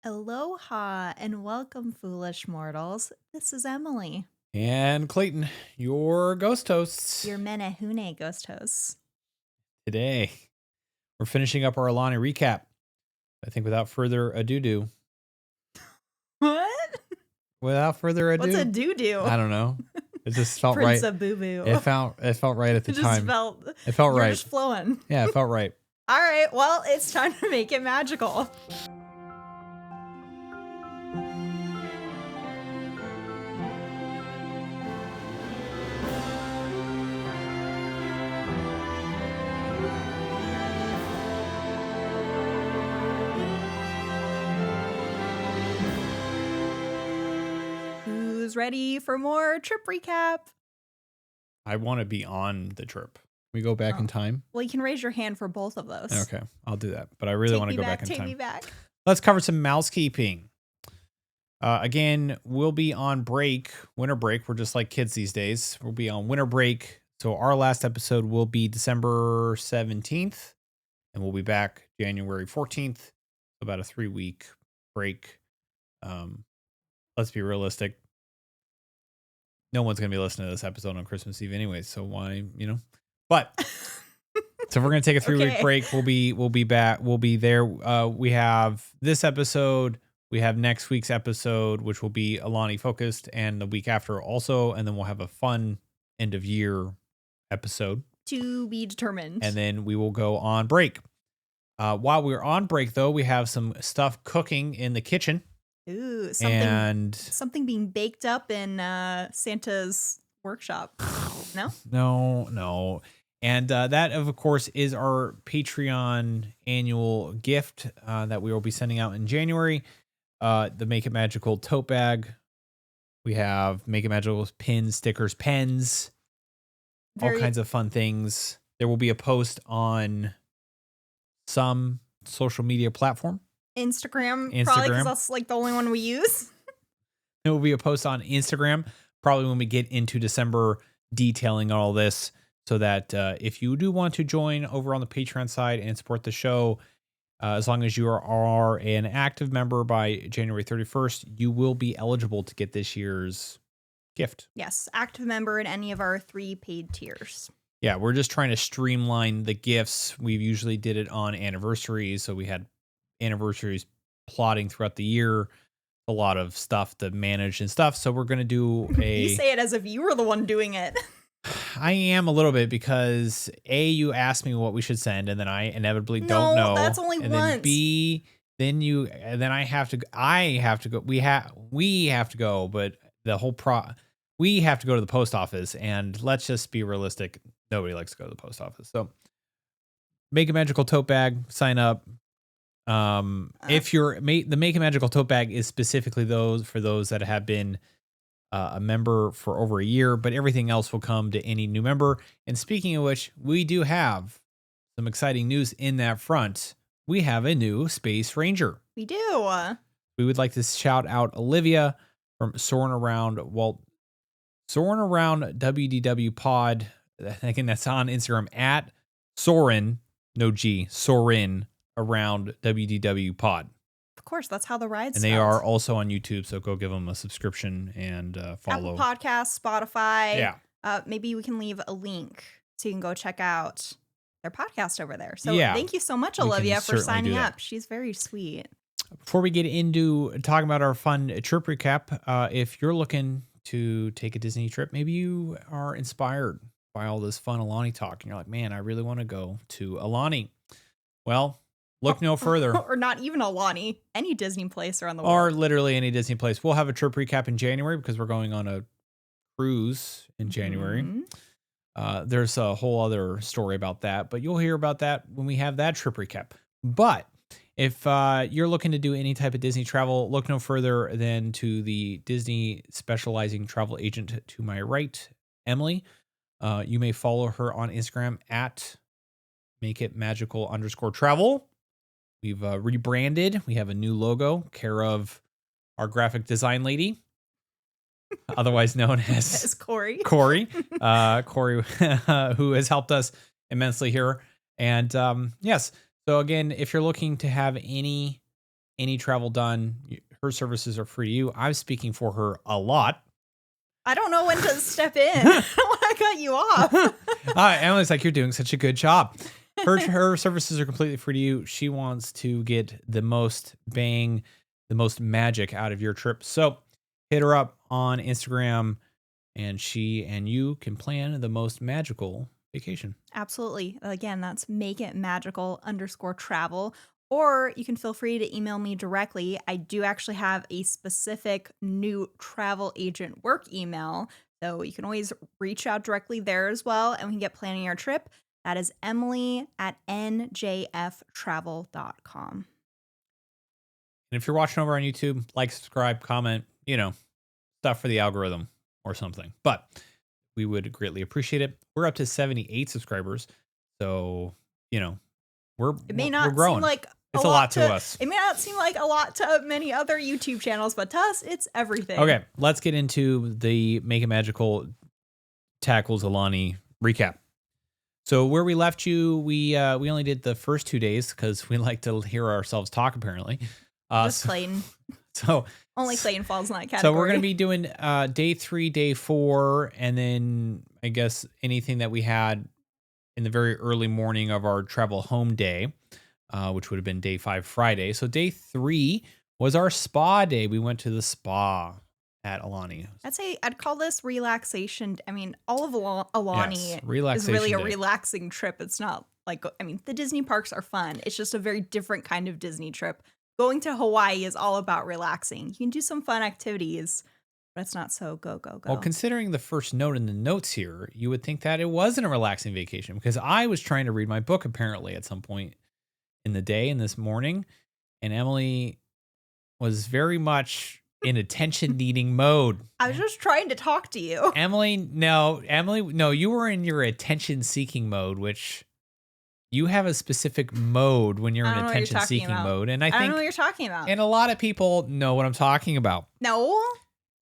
Aloha and welcome, foolish mortals. This is Emily, And Clayton, your ghost hosts. your Menehune ghost host. Today, we're finishing up our Aulani recap. I think without further ado, What? without further ado, What's a doo-doo? I don't know. It just felt Prince right. of Boo-Boo. It felt right at the time. It felt you're right. just flowing. Yeah, it felt right. All right, well, it's time to make it magical. Who's ready for more trip recap? I want to be on the trip. Can we go back in time? Well, you can raise your hand for both of those. Okay, I'll do that. But I really want to go back in time. time. Take me back. Let's cover some mousekeeping. Again, we'll be on break, winter break. We're just like kids these days. We'll be on winter break. So our last episode will be December 17th, and we'll be back January 14th, about a 3-week break. Let's be realistic. No one's going to be listening to this episode on Christmas Eve anyway. So why, but so we're going to take a 3-week break. We'll be back. We'll be there. We have this episode. We have next week's episode, which will be Aulani focused, and the week after also. And then we'll have a fun end of year episode to be determined. And then we will go on break. While we're on break, though, we have some stuff cooking in the kitchen. Ooh, something being baked up in Santa's workshop. No? No. And that, of course, is our Patreon annual gift that we will be sending out in January. The Make It Magical tote bag. We have Make It Magical pins, stickers, pens, all kinds of fun things. There will be a post on some social media platform. Instagram. Probably because that's like the only one we use. There will be a post on Instagram, probably when we get into December, detailing all this, so that if you do want to join over on the Patreon side and support the show, as long as you are an active member by January 31st, you will be eligible to get this year's gift. Yes, active member in any of our 3 paid tiers. Yeah, we're just trying to streamline the gifts. We usually did it on anniversaries, so we had anniversaries plotting throughout the year, a lot of stuff to manage and stuff. So we're going to do You say it as if you were the one doing it. I am a little bit, because A, you asked me what we should send, and then I inevitably don't know. That's only and once. Then B, then I have to go. We have to go, but we have to go to the post office, and let's just be realistic. Nobody likes to go to the post office. So Make a Magical tote bag, sign up. If the Make a Magical tote bag is specifically for those that have been a member for over a year, but everything else will come to any new member. And speaking of which, we do have some exciting news in that front. We have a new Space Ranger. We do. We would like to shout out Olivia from Soarin Around WDW Pod. Again, that's on Instagram at Soarin, no G, Soarin Around WDW Pod. Of course, that's how the ride's And they are also on YouTube, so go give them a subscription and follow. Apple Podcasts, Spotify. Yeah. Maybe we can leave a link so you can go check out their podcast over there. So Thank you so much, Olivia, for signing up. She's very sweet. Before we get into talking about our fun trip recap, if you're looking to take a Disney trip, maybe you are inspired by all this fun Aulani talk, and you're like, man, I really want to go to Aulani. Well, look no further. Or not even Aulani, any Disney place around the world. Or literally any Disney place. We'll have a trip recap in January because we're going on a cruise in January. Mm-hmm. There's a whole other story about that, but you'll hear about that when we have that trip recap. But if you're looking to do any type of Disney travel, look no further than to the Disney specializing travel agent to my right, Emily. You may follow her on Instagram at makeitmagical_travel. We've rebranded. We have a new logo, care of our graphic design lady, otherwise known as Corey. Corey, who has helped us immensely here. And yes, so again, if you're looking to have any any travel done, her services are free to you. I'm speaking for her a lot. I don't know when to step in. I don't want to cut you off. Emily's like, you're doing such a good job. Her services are completely free to you. She wants to get the most bang, the most magic out of your trip. So hit her up on Instagram, and she and you can plan the most magical vacation. Absolutely. Again, that's makeitmagical_travel. Or you can feel free to email me directly. I do actually have a specific new travel agent work email. So you can always reach out directly there as well, and we can get planning your trip. That is emily@njftravel.com. And if you're watching over on YouTube, like, subscribe, comment, stuff for the algorithm or something. But we would greatly appreciate it. We're up to 78 subscribers. So, we're growing. Seem like it's a lot to us. It may not seem like a lot to many other YouTube channels, but to us, it's everything. Okay, let's get into the Make It Magical Tackles Aulani recap. So where we left you, we only did the first 2 days because we like to hear ourselves talk, apparently. Just Clayton. So only Clayton falls in that category. So we're going to be doing day 3, day 4, and then I guess anything that we had in the very early morning of our travel home day, which would have been day 5, Friday. So day 3 was our spa day. We went to the spa at Aulani. I'd call this relaxation. I mean, all of Aulani is really a relaxing trip. It's not like, the Disney parks are fun. It's just a very different kind of Disney trip. Going to Hawaii is all about relaxing. You can do some fun activities, but it's not so go. Well, considering the first note in the notes here, you would think that it wasn't a relaxing vacation because I was trying to read my book apparently at some point in the day and this morning, and Emily was very much in attention needing mode. I was just trying to talk to you. Emily, no, you were in your attention seeking mode, which you have a specific mode when you're in attention seeking mode. And I don't know what you're talking about. And a lot of people know what I'm talking about. No.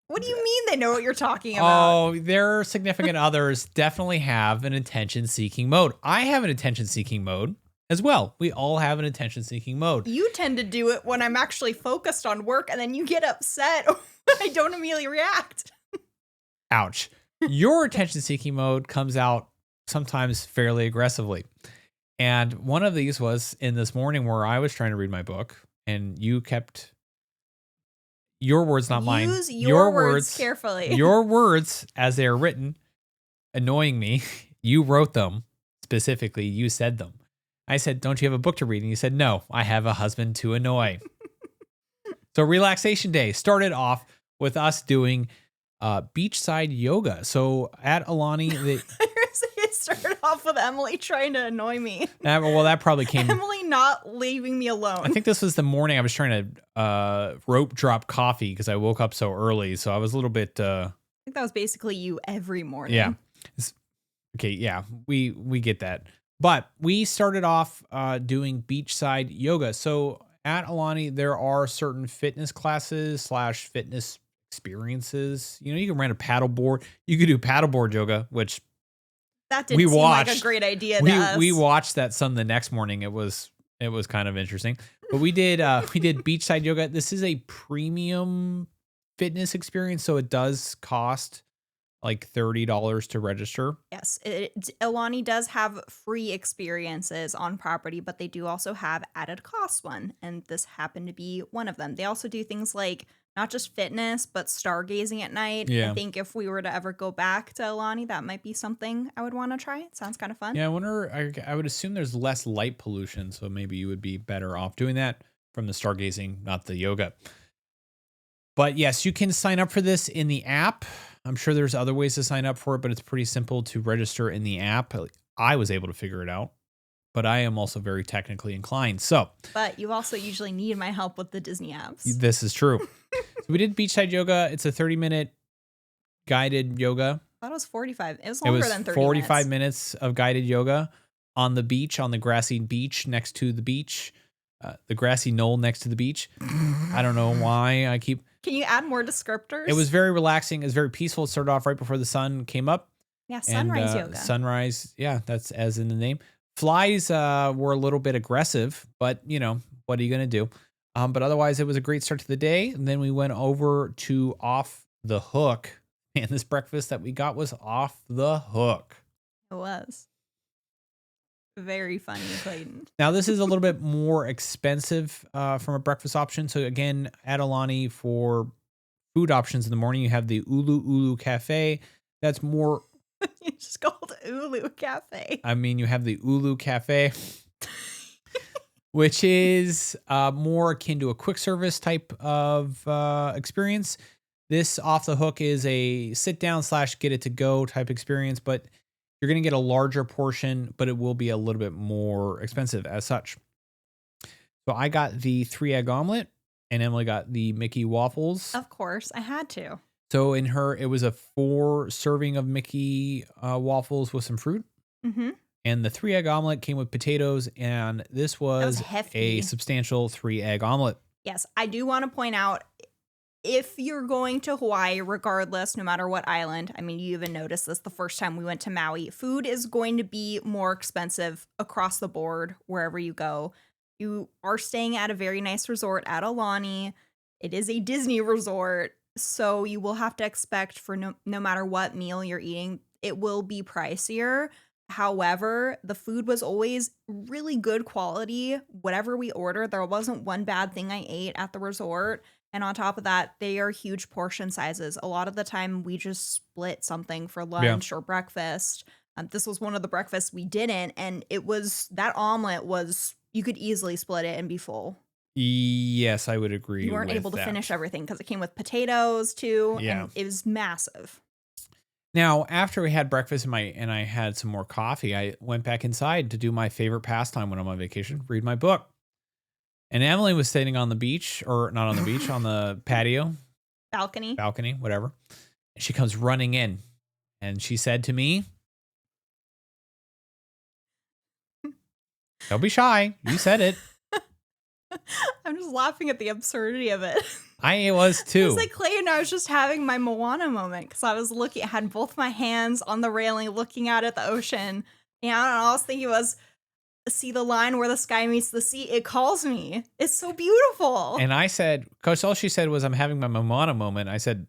What do you mean they know what you're talking about? Oh, their significant others definitely have an attention seeking mode. I have an attention seeking mode as well. We all have an attention seeking mode. You tend to do it when I'm actually focused on work, and then you get upset when I don't immediately react. Ouch. Your attention seeking mode comes out sometimes fairly aggressively. And one of these was in this morning where I was trying to read my book, and you kept your words, not mine. Use your words carefully. Your words, as they are written, annoying me. You wrote them specifically. You said them. I said, "Don't you have a book to read?" And you said, "No, I have a husband to annoy." So relaxation day started off with us doing beachside yoga. So at Aulani, it started off with Emily trying to annoy me. Well, that probably came. Emily not leaving me alone. I think this was the morning I was trying to rope drop coffee because I woke up so early. So I was a little bit. I think that was basically you every morning. Yeah. Okay. Yeah, we get that. But we started off doing beachside yoga. So at Aulani, there are certain fitness classes / fitness experiences. You can rent a paddleboard. You could do paddleboard yoga, which that didn't seem like a great idea to us. We watched that some the next morning. It was kind of interesting. But we did beachside yoga. This is a premium fitness experience, so it does cost like $30 to register. Yes, Aulani does have free experiences on property, but they do also have added cost one, and this happened to be one of them. They also do things like not just fitness, but stargazing at night. Yeah. I think if we were to ever go back to Aulani, that might be something I would want to try. It sounds kind of fun. Yeah, I wonder, I would assume there's less light pollution, so maybe you would be better off doing that from the stargazing, not the yoga. But yes, you can sign up for this in the app. I'm sure there's other ways to sign up for it, but it's pretty simple to register in the app. I was able to figure it out, but I am also very technically inclined. But you also usually need my help with the Disney apps. This is true. So we did beachside yoga. It's a 30-minute guided yoga. I thought it was 45. It was longer than 30 45 minutes of guided yoga on the beach, on the grassy beach next to the beach, the grassy knoll next to the beach. I don't know why I keep... Can you add more descriptors? It was very relaxing. It was very peaceful. It started off right before the sun came up. Yeah, sunrise yoga. Sunrise, yeah, that's as in the name. Flies were a little bit aggressive, but what are you going to do? But otherwise, it was a great start to the day. And then we went over to Off the Hook. And this breakfast that we got was off the hook. It was. Very funny, Clayton. Now, this is a little bit more expensive from a breakfast option. So again, at Aulani for food options in the morning, you have the Ulu Ulu Cafe. That's more... It's just called Ulu Cafe. I mean, you have the Ulu Cafe, which is more akin to a quick service type of experience. This Off the Hook is a sit down / get it to go type experience, but you're going to get a larger portion, but it will be a little bit more expensive as such. So I got the 3-egg omelet and Emily got the Mickey waffles. Of course, I had to. So in her, it was a 4 serving of Mickey waffles with some fruit. Mm-hmm. And the 3-egg omelet came with potatoes, and this was a substantial 3-egg omelet. Yes, I do want to point out, if you're going to Hawaii, regardless, no matter what island, I mean, you even noticed this the first time we went to Maui, food is going to be more expensive across the board wherever you go. You are staying at a very nice resort at Aulani. It is a Disney resort, so you will have to expect for no matter what meal you're eating, it will be pricier. However, the food was always really good quality. Whatever we ordered, there wasn't one bad thing I ate at the resort. And on top of that, they are huge portion sizes. A lot of the time, we just split something for lunch or breakfast. This was one of the breakfasts we didn't. And it was, that omelet was, you could easily split it and be full. Yes, I would agree. You weren't able to finish everything because it came with potatoes too. Yeah. And it was massive. Now, after we had breakfast and I had some more coffee, I went back inside to do my favorite pastime when I'm on vacation, read my book. And Emily was sitting on the beach, or not on the beach, on the patio. Balcony, whatever. And she comes running in and she said to me, "Don't be shy. You said it." I'm just laughing at the absurdity of it. I was too. It's like Clay and I was just having my Moana moment because I was looking, I had both my hands on the railing looking out at the ocean. And I don't know, all I was thinking was, see the line where the sky meets the sea? It calls me. It's so beautiful. And I said, Coach, all she said was, "I'm having my Moana moment." I said,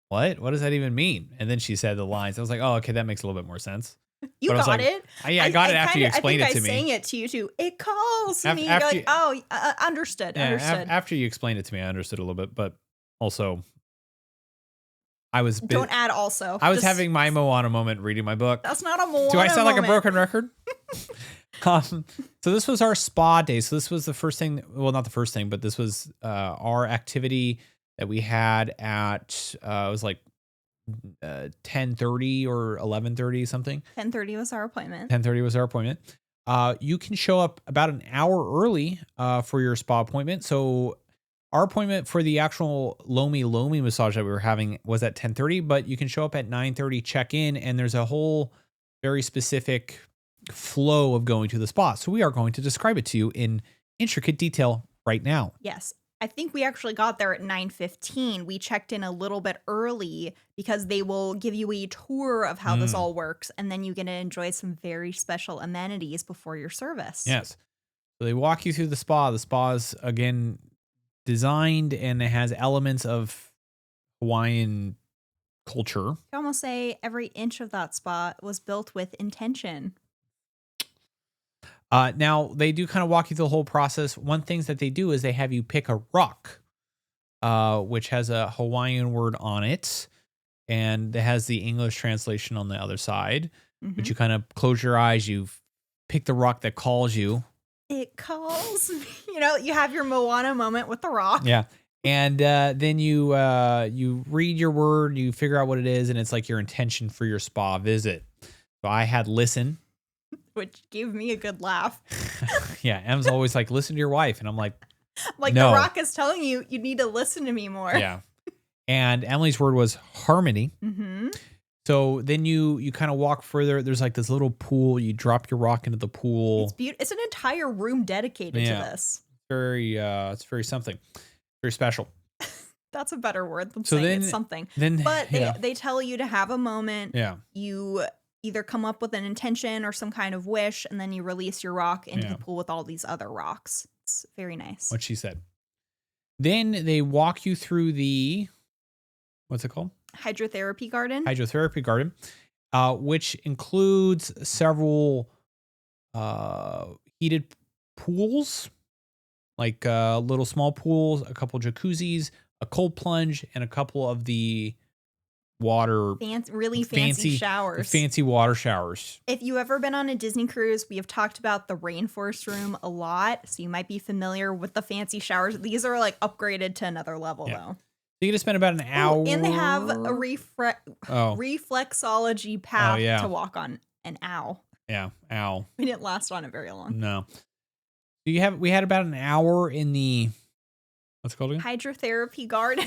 "What? What does that even mean?" And then she said the lines. I was like, "Oh, okay, that makes a little bit more sense." You got it. I got it after you explained it to me. I sang it to you too. It calls me. You're like, oh, understood. Yeah, understood. After you explained it to me, I understood a little bit, but also I was... Don't add also. I was having my Moana moment reading my book. That's not a Moana Do I sound moment. like a broken record? So this was our spa day. So this was the first thing, well, not the first thing, but this was our activity that we had at, it was like 10:30 or 11:30 something. 10:30 was our appointment. 10:30 was our appointment. You can show up about an hour early for your spa appointment. So our appointment for the actual Lomi massage that we were having was at 10:30, but you can show up at 9:30, check in, and there's a whole very specific flow of going to the spa. So we are going to describe it to you in intricate detail right now. Yes. I think we actually got there at 9:15. We checked in a little bit early because they will give you a tour of how this all works, and then you get to enjoy some very special amenities before your service. Yes. So they walk you through the spa. The spa is, again, designed and it has elements of Hawaiian culture. You can almost say every inch of that spa was built with intention. Now, they do kind of walk you through the whole process. One thing that they do is they have you pick a rock, which has a Hawaiian word on it, and it has the English translation on the other side. But you kind of close your eyes, you pick the rock that calls you. It calls me. You know, you have your Moana moment with the rock. Yeah. And then you read your word, you figure out what it is, and it's like your intention for your spa visit. So I had listen. Which gave me a good laugh. Yeah, Em's always like, listen to your wife. And I'm like, no. The rock is telling you, you need to listen to me more. Yeah. And Emily's word was harmony. So then you kind of walk further. There's like this little pool. You drop your rock into the pool. It's beautiful. It's an entire room dedicated to this. It's very something. Very special. That's a better word than saying it's something. But they tell you to have a moment. Yeah. You either come up with an intention or some kind of wish, and then you release your rock into the pool with all these other rocks. It's very nice. What she said. Then they walk you through the, what's it called? Hydrotherapy garden. Hydrotherapy garden, which includes several heated pools, like little small pools, a couple jacuzzis, a cold plunge, and a couple of the water fancy showers. Fancy water showers. If you ever been on a Disney cruise, we have talked about the rainforest room a lot, so you might be familiar with the fancy showers. These are like upgraded to another level though. You get to spend about an hour. And they have a reflexology path to walk on. An ow. Yeah, ow. We didn't last on it very long. No. We had about an hour in the, what's it called again? Hydrotherapy garden.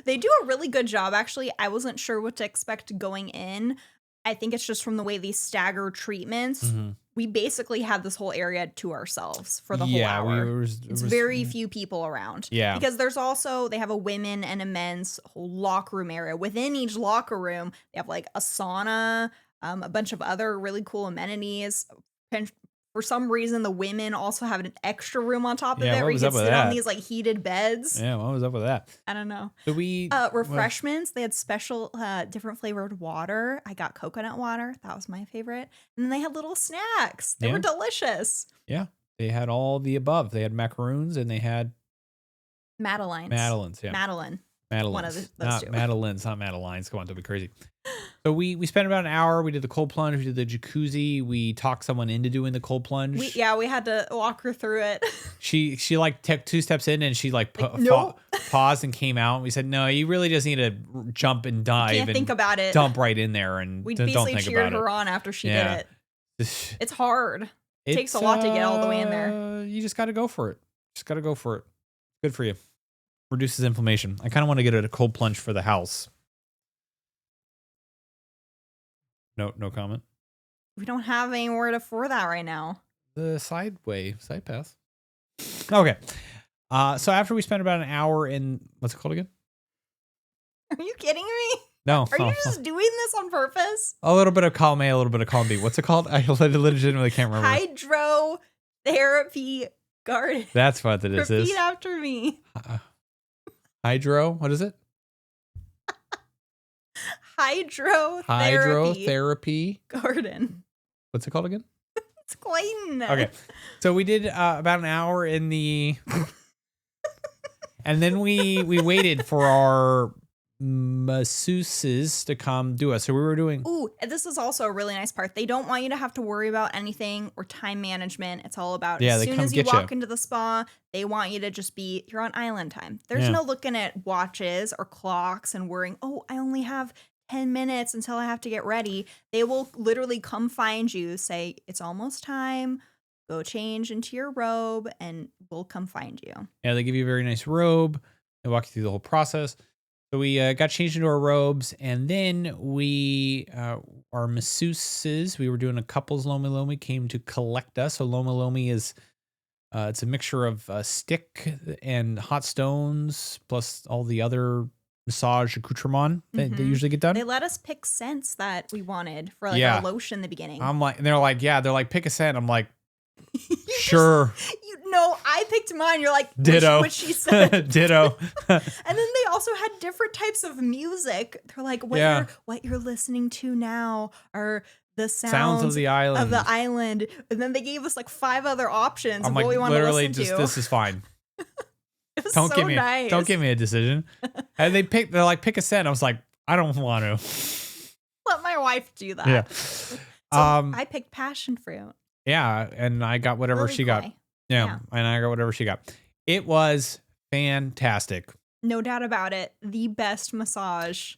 They do a really good job, actually. I wasn't sure what to expect going in. I think it's just from the way they stagger treatments. Mm-hmm. We basically had this whole area to ourselves for the whole hour. It's very few people around. Yeah. Because there's also, they have a women and a men's whole locker room area. Within each locker room, they have like a sauna, a bunch of other really cool amenities. For some reason, the women also have an extra room on top of it where you can sit on these like heated beds. Yeah, what was up with that? I don't know. So we refreshments. They had special, different flavored water. I got coconut water. That was my favorite. And then they had little snacks. They were delicious. Yeah, they had all the above. They had macaroons and they had Madelines. Yeah, Madeline. One of those two. Madelines, not Madelines. Come on, don't be crazy. So we spent about an hour. We did the cold plunge. We did the jacuzzi. We talked someone into doing the cold plunge. We had to walk her through it. She like took 2 steps in and she nope. paused and came out. And we said, no, you really just need to jump and dive. Can't think about it. Dump right in there and we don't think about it. We basically cheered her on after she did it. It's hard. It takes a lot to get all the way in there. You just got to go for it. Good for you. Reduces inflammation. I kind of want to get a cold plunge for the house. No comment. We don't have anywhere for that right now. The side path. Okay. So after we spent about an hour in, what's it called again? Are you kidding me? No. Are you just doing this on purpose? A little bit of column A, a little bit of column B. What's it called? I legitimately can't remember. Hydrotherapy garden. That's what it is. Repeat after me. What is it? Hydrotherapy garden. What's it called again? It's Clayton. Okay. So we did about an hour in the and then we waited for our masseuses to come do us. So we were doing. Ooh, this is also a really nice part. They don't want you to have to worry about anything or time management. It's all about as soon as you walk into the spa, they want you to just you're on island time. There's no looking at watches or clocks and worrying, oh, I only have 10 minutes until I have to get ready. They will literally come find you, say, it's almost time, go change into your robe, and we'll come find you. Yeah, they give you a very nice robe. They walk you through the whole process. So we got changed into our robes, and then our masseuses, we were doing a couples Lomi Lomi, came to collect us. So Lomi Lomi is, it's a mixture of stick and hot stones, plus all the other massage accoutrement that they usually get done. They let us pick scents that we wanted for our lotion in the beginning. I'm like, and they're like, pick a scent. I'm like, sure. I picked mine. You're like, ditto. Which she said. Ditto. And then they also had different types of music. They're like, what you're listening to now are the sounds of the island. And then they gave us like 5 other options of what we want to listen to. This is fine. It was nice. Don't give me a decision. And they're like, pick a scent. I was like, I don't want to. Let my wife do that. Yeah. So I picked passion fruit. Yeah, and I got whatever she got. Yeah, and I got whatever she got. It was fantastic. No doubt about it. The best massage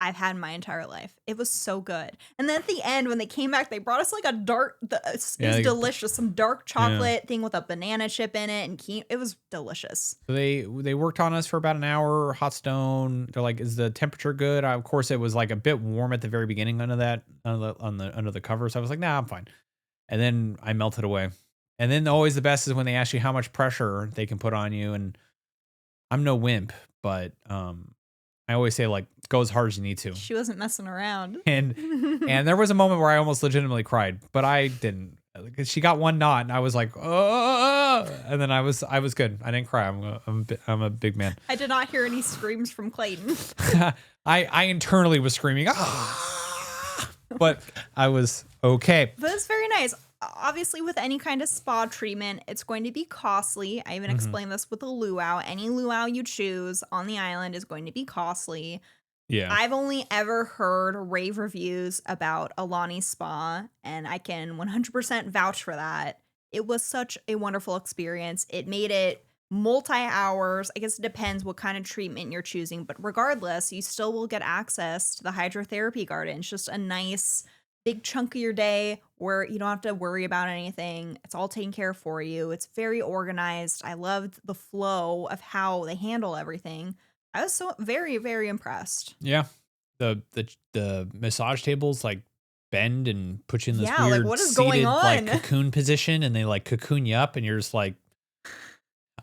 I've had in my entire life. It was so good. And then at the end, when they came back, they brought us like it was delicious. Some dark chocolate thing with a banana chip in it, and it was delicious. So they worked on us for about an hour. Hot stone. They're like, "Is the temperature good?" Of course, it was like a bit warm at the very beginning under the cover. So I was like, "Nah, I'm fine." And then I melted away. And then always the best is when they ask you how much pressure they can put on you. And I'm no wimp, but I always say, like, go as hard as you need to. She wasn't messing around. And there was a moment where I almost legitimately cried, but I didn't. she got one knot, and I was like, oh, and then I was good. I didn't cry. I'm a big man. I did not hear any screams from Clayton. I internally was screaming, ah! But I was okay. But it's very nice. Obviously, with any kind of spa treatment, it's going to be costly. I even explained this with a luau. Any luau you choose on the island is going to be costly. Yeah. I've only ever heard rave reviews about Aulani Spa, and I can 100% vouch for that. It was such a wonderful experience. It made it multi-hours. I guess it depends what kind of treatment you're choosing, but regardless, you still will get access to the hydrotherapy garden. It's just a nice big chunk of your day where you don't have to worry about anything. It's all taken care of for you. It's very organized. I loved the flow of how they handle everything. I was so very, very impressed. Yeah. The massage tables like bend and put you in this weird like what is seated, going on? like cocoon position, and they like cocoon you up, and you're just like,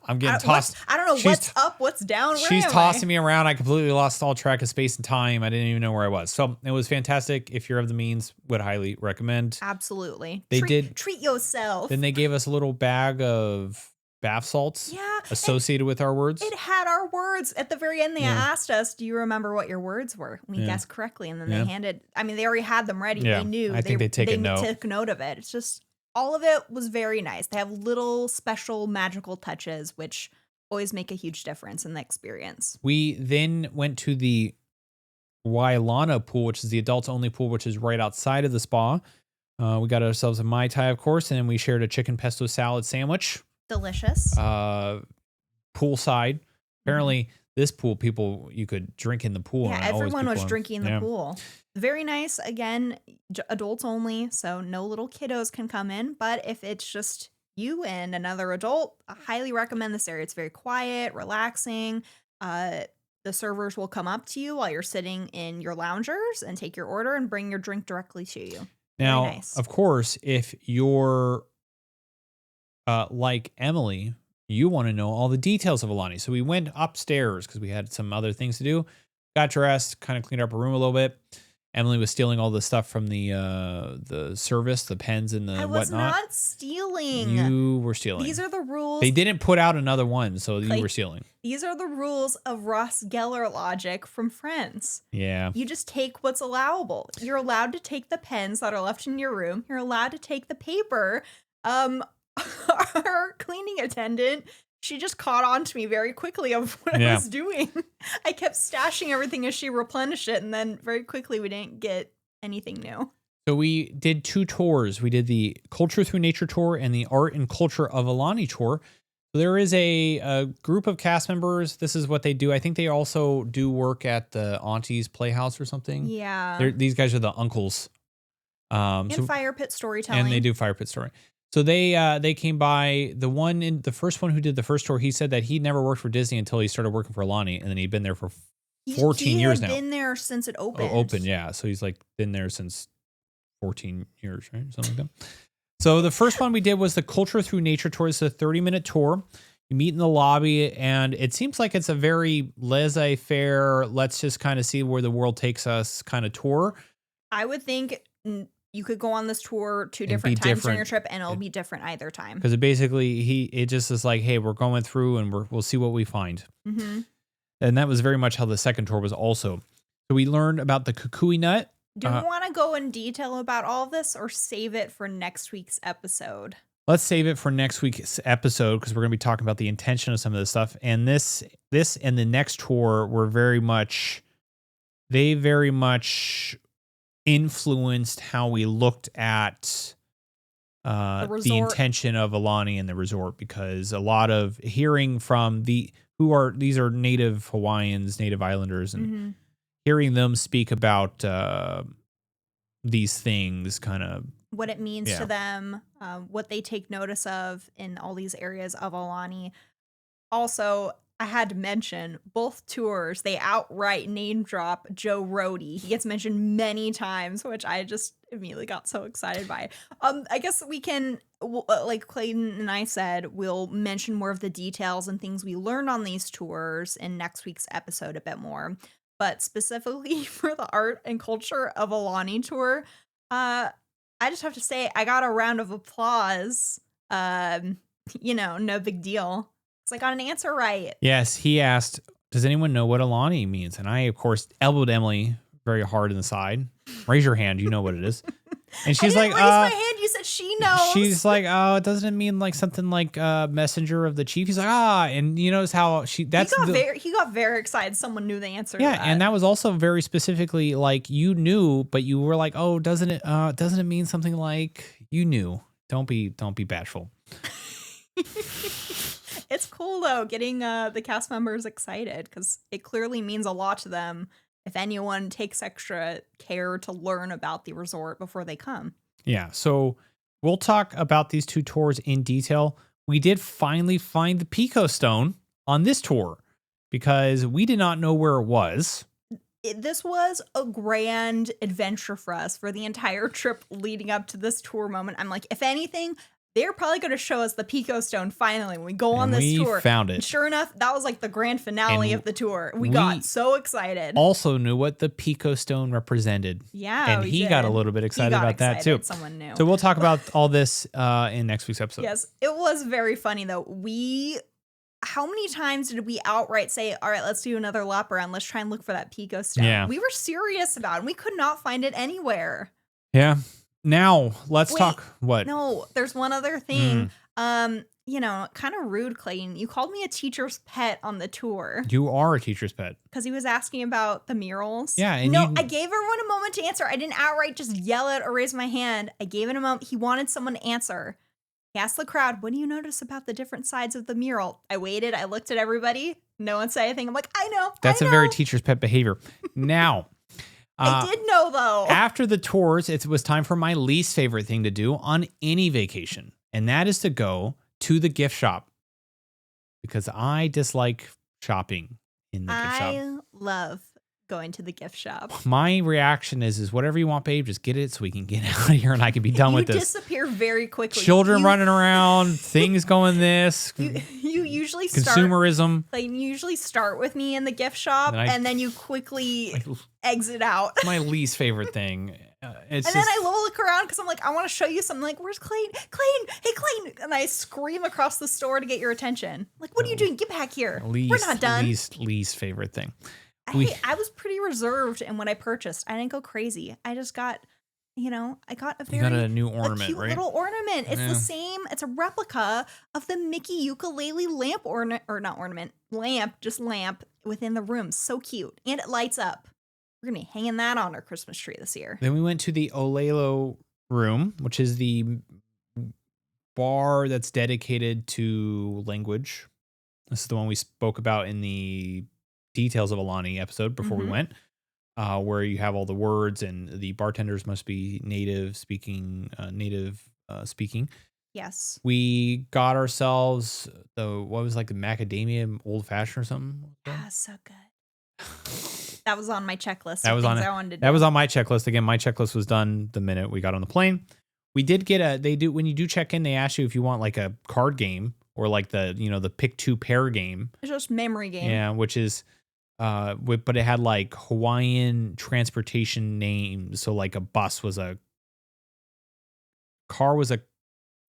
I'm getting tossed. I don't know what's up, what's down. She's tossing me around. I completely lost all track of space and time. I didn't even know where I was. So it was fantastic. If you're of the means, would highly recommend. Absolutely. They treat yourself. Then they gave us a little bag of bath salts associated with our words. It had our words. At the very end, they asked us, do you remember what your words were? We guessed correctly. And then they handed, they already had them ready. Yeah. They knew. I think they took note of it. It's just, all of it was very nice. They have little special magical touches, which always make a huge difference in the experience. We then went to the Wailana pool, which is the adults only pool, which is right outside of the spa. We got ourselves a Mai Tai, of course, and then we shared a chicken pesto salad sandwich. Delicious. Poolside. Apparently, this pool, you could drink in the pool. Yeah, everyone was drinking in the pool. Very nice. Again, adults only, so no little kiddos can come in. But if it's just you and another adult, I highly recommend this area. It's very quiet, relaxing. The servers will come up to you while you're sitting in your loungers and take your order and bring your drink directly to you. Now, nice. Of course, if you're like Emily, you want to know all the details of Aulani. So we went upstairs because we had some other things to do. Got dressed, kind of cleaned up our room a little bit. Emily was stealing all the stuff from the service, the pens and the whatnot. I was not stealing. You were stealing. These are the rules. They didn't put out another one, so you were stealing. These are the rules of Ross Geller logic from Friends. Yeah. You just take what's allowable. You're allowed to take the pens that are left in your room. You're allowed to take the paper. Our cleaning attendant, she just caught on to me very quickly of what I was doing. I kept stashing everything as she replenished it, and then very quickly we didn't get anything new. So we did 2 tours. We did the Culture Through Nature tour and the Art and Culture of Aulani tour. So there is a group of cast members. This is what they do. I think they also do work at the Auntie's Playhouse or something. Yeah. These guys are the uncles. And fire pit storytelling. And they do fire pit story. So they came by. The first one who did the first tour, he said that he never worked for Disney until he started working for Aulani, and then he'd been there for 14 years now. He's been there since it opened. Yeah. So he's like been there since 14 years, right? Something like that. So the first one we did was the Culture Through Nature tour. It's a 30-minute tour. You meet in the lobby, and it seems like it's a very laissez-faire, let's just kind of see where the world takes us kind of tour. I would think you could go on this tour 2 different times during your trip, and it'll be different either time. Because it just is like, hey, we're going through, and we'll see what we find. Mm-hmm. And that was very much how the second tour was also. So we learned about the kukui nut. Do we want to go in detail about all of this, or save it for next week's episode? Let's save it for next week's episode, because we're going to be talking about the intention of some of this stuff. And this and the next tour were very much influenced how we looked at the intention of Aulani and the resort, because a lot of hearing from these are native Hawaiians, native islanders, and hearing them speak about these things, kind of what it means to them, what they take notice of in all these areas of Aulani. Also, I had to mention both tours, they outright name drop Joe Rohde. He gets mentioned many times, which I just immediately got so excited by. I guess we can, like Clayton and I said, we'll mention more of the details and things we learned on these tours in next week's episode a bit more. But specifically for the Art and Culture of Aulani tour, I just have to say, I got a round of applause. No big deal. It's I got an answer right. Yes, he asked, does anyone know what Aulani means? And I, of course, elbowed Emily very hard in the side. Raise your hand. You know what it is. And she's like, raise my hand. You said she knows. She's like, oh, doesn't it mean like something like messenger of the chief? He's like, and you notice how he got very excited. Someone knew the answer. Yeah, to that. and that was also very specifically like you knew, but you were like, oh, doesn't it mean something like you knew? Don't be bashful. It's cool though, getting the cast members excited because it clearly means a lot to them if anyone takes extra care to learn about the resort before they come. Yeah, so we'll talk about these two tours in detail. We did finally find the Pico Stone on this tour because we did not know where it was. This was a grand adventure for us for the entire trip leading up to this tour moment. I'm like, if anything, they're probably going to show us the Pico Stone finally when we go on this tour. We found it. And sure enough, that was like the grand finale of the tour. We got so excited. Also knew what the Pico Stone represented. Yeah, and he got a little bit excited about that too. Someone knew. So we'll talk about all this in next week's episode. Yes, it was very funny though. How many times did we outright say, all right, let's do another lap around. Let's try and look for that Pico Stone. Yeah. We were serious about it. And we could not find it anywhere. Yeah. Now, let's talk. What? No, there's one other thing. Kind of rude, Clayton. You called me a teacher's pet on the tour. You are a teacher's pet. Because he was asking about the murals. Yeah. And I gave everyone a moment to answer. I didn't outright just yell it or raise my hand. I gave it a moment. He wanted someone to answer. He asked the crowd, what do you notice about the different sides of the mural? I waited. I looked at everybody. No one said anything. I'm like, I know. That's a very teacher's pet behavior. Now. I did know, though. After the tours, it was time for my least favorite thing to do on any vacation, and that is to go to the gift shop because I dislike shopping in the gift shop. I love going to the gift shop. My reaction is whatever you want, babe, just get it so we can get out of here and I can be done with this. You disappear very quickly. Children running around, things going this. You usually consumerism. You usually start with me in the gift shop and then you quickly exit out. My least favorite thing. Then I look around because I'm like, I want to show you something. Like, where's Clayton? Clayton, hey Clayton! And I scream across the store to get your attention. Like, what are you doing? Get back here. We're not done. Least favorite thing. I was pretty reserved in what I purchased. I didn't go crazy. I just got, I got a new ornament, cute right? Little ornament. It's the same. It's a replica of the Mickey ukulele lamp lamp within the room. So cute. And it lights up. We're going to be hanging that on our Christmas tree this year. Then we went to the Olelo room, which is the bar that's dedicated to language. This is the one we spoke about in the details of Aulani episode before we went, where you have all the words and the bartenders must be native speaking. Yes. We got ourselves the macadamia old fashioned or something. Ah, so good. That was on my checklist. That was on my checklist. Again, my checklist was done the minute we got on the plane. We did get when you do check in, they ask you if you want like a card game or like the pick two pair game. It's just memory game. Yeah, which is but it had like Hawaiian transportation names. So like a bus was a car was a.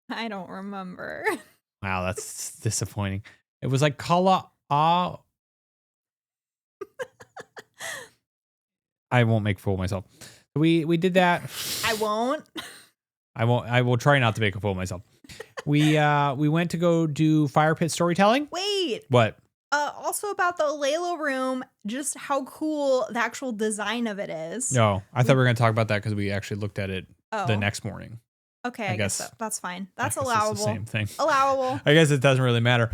I don't remember. Wow, that's disappointing. It was like Kala'a. I won't make a fool of myself. We did that. I won't. I will try not to make a fool of myself. We went to go do fire pit storytelling. Wait. What? Also about the Olelo room, just how cool the actual design of it is. No, I thought we were going to talk about that because we actually looked at it the next morning. Okay, I guess so. That's fine. That's allowable. It's the same thing. Allowable. I guess it doesn't really matter.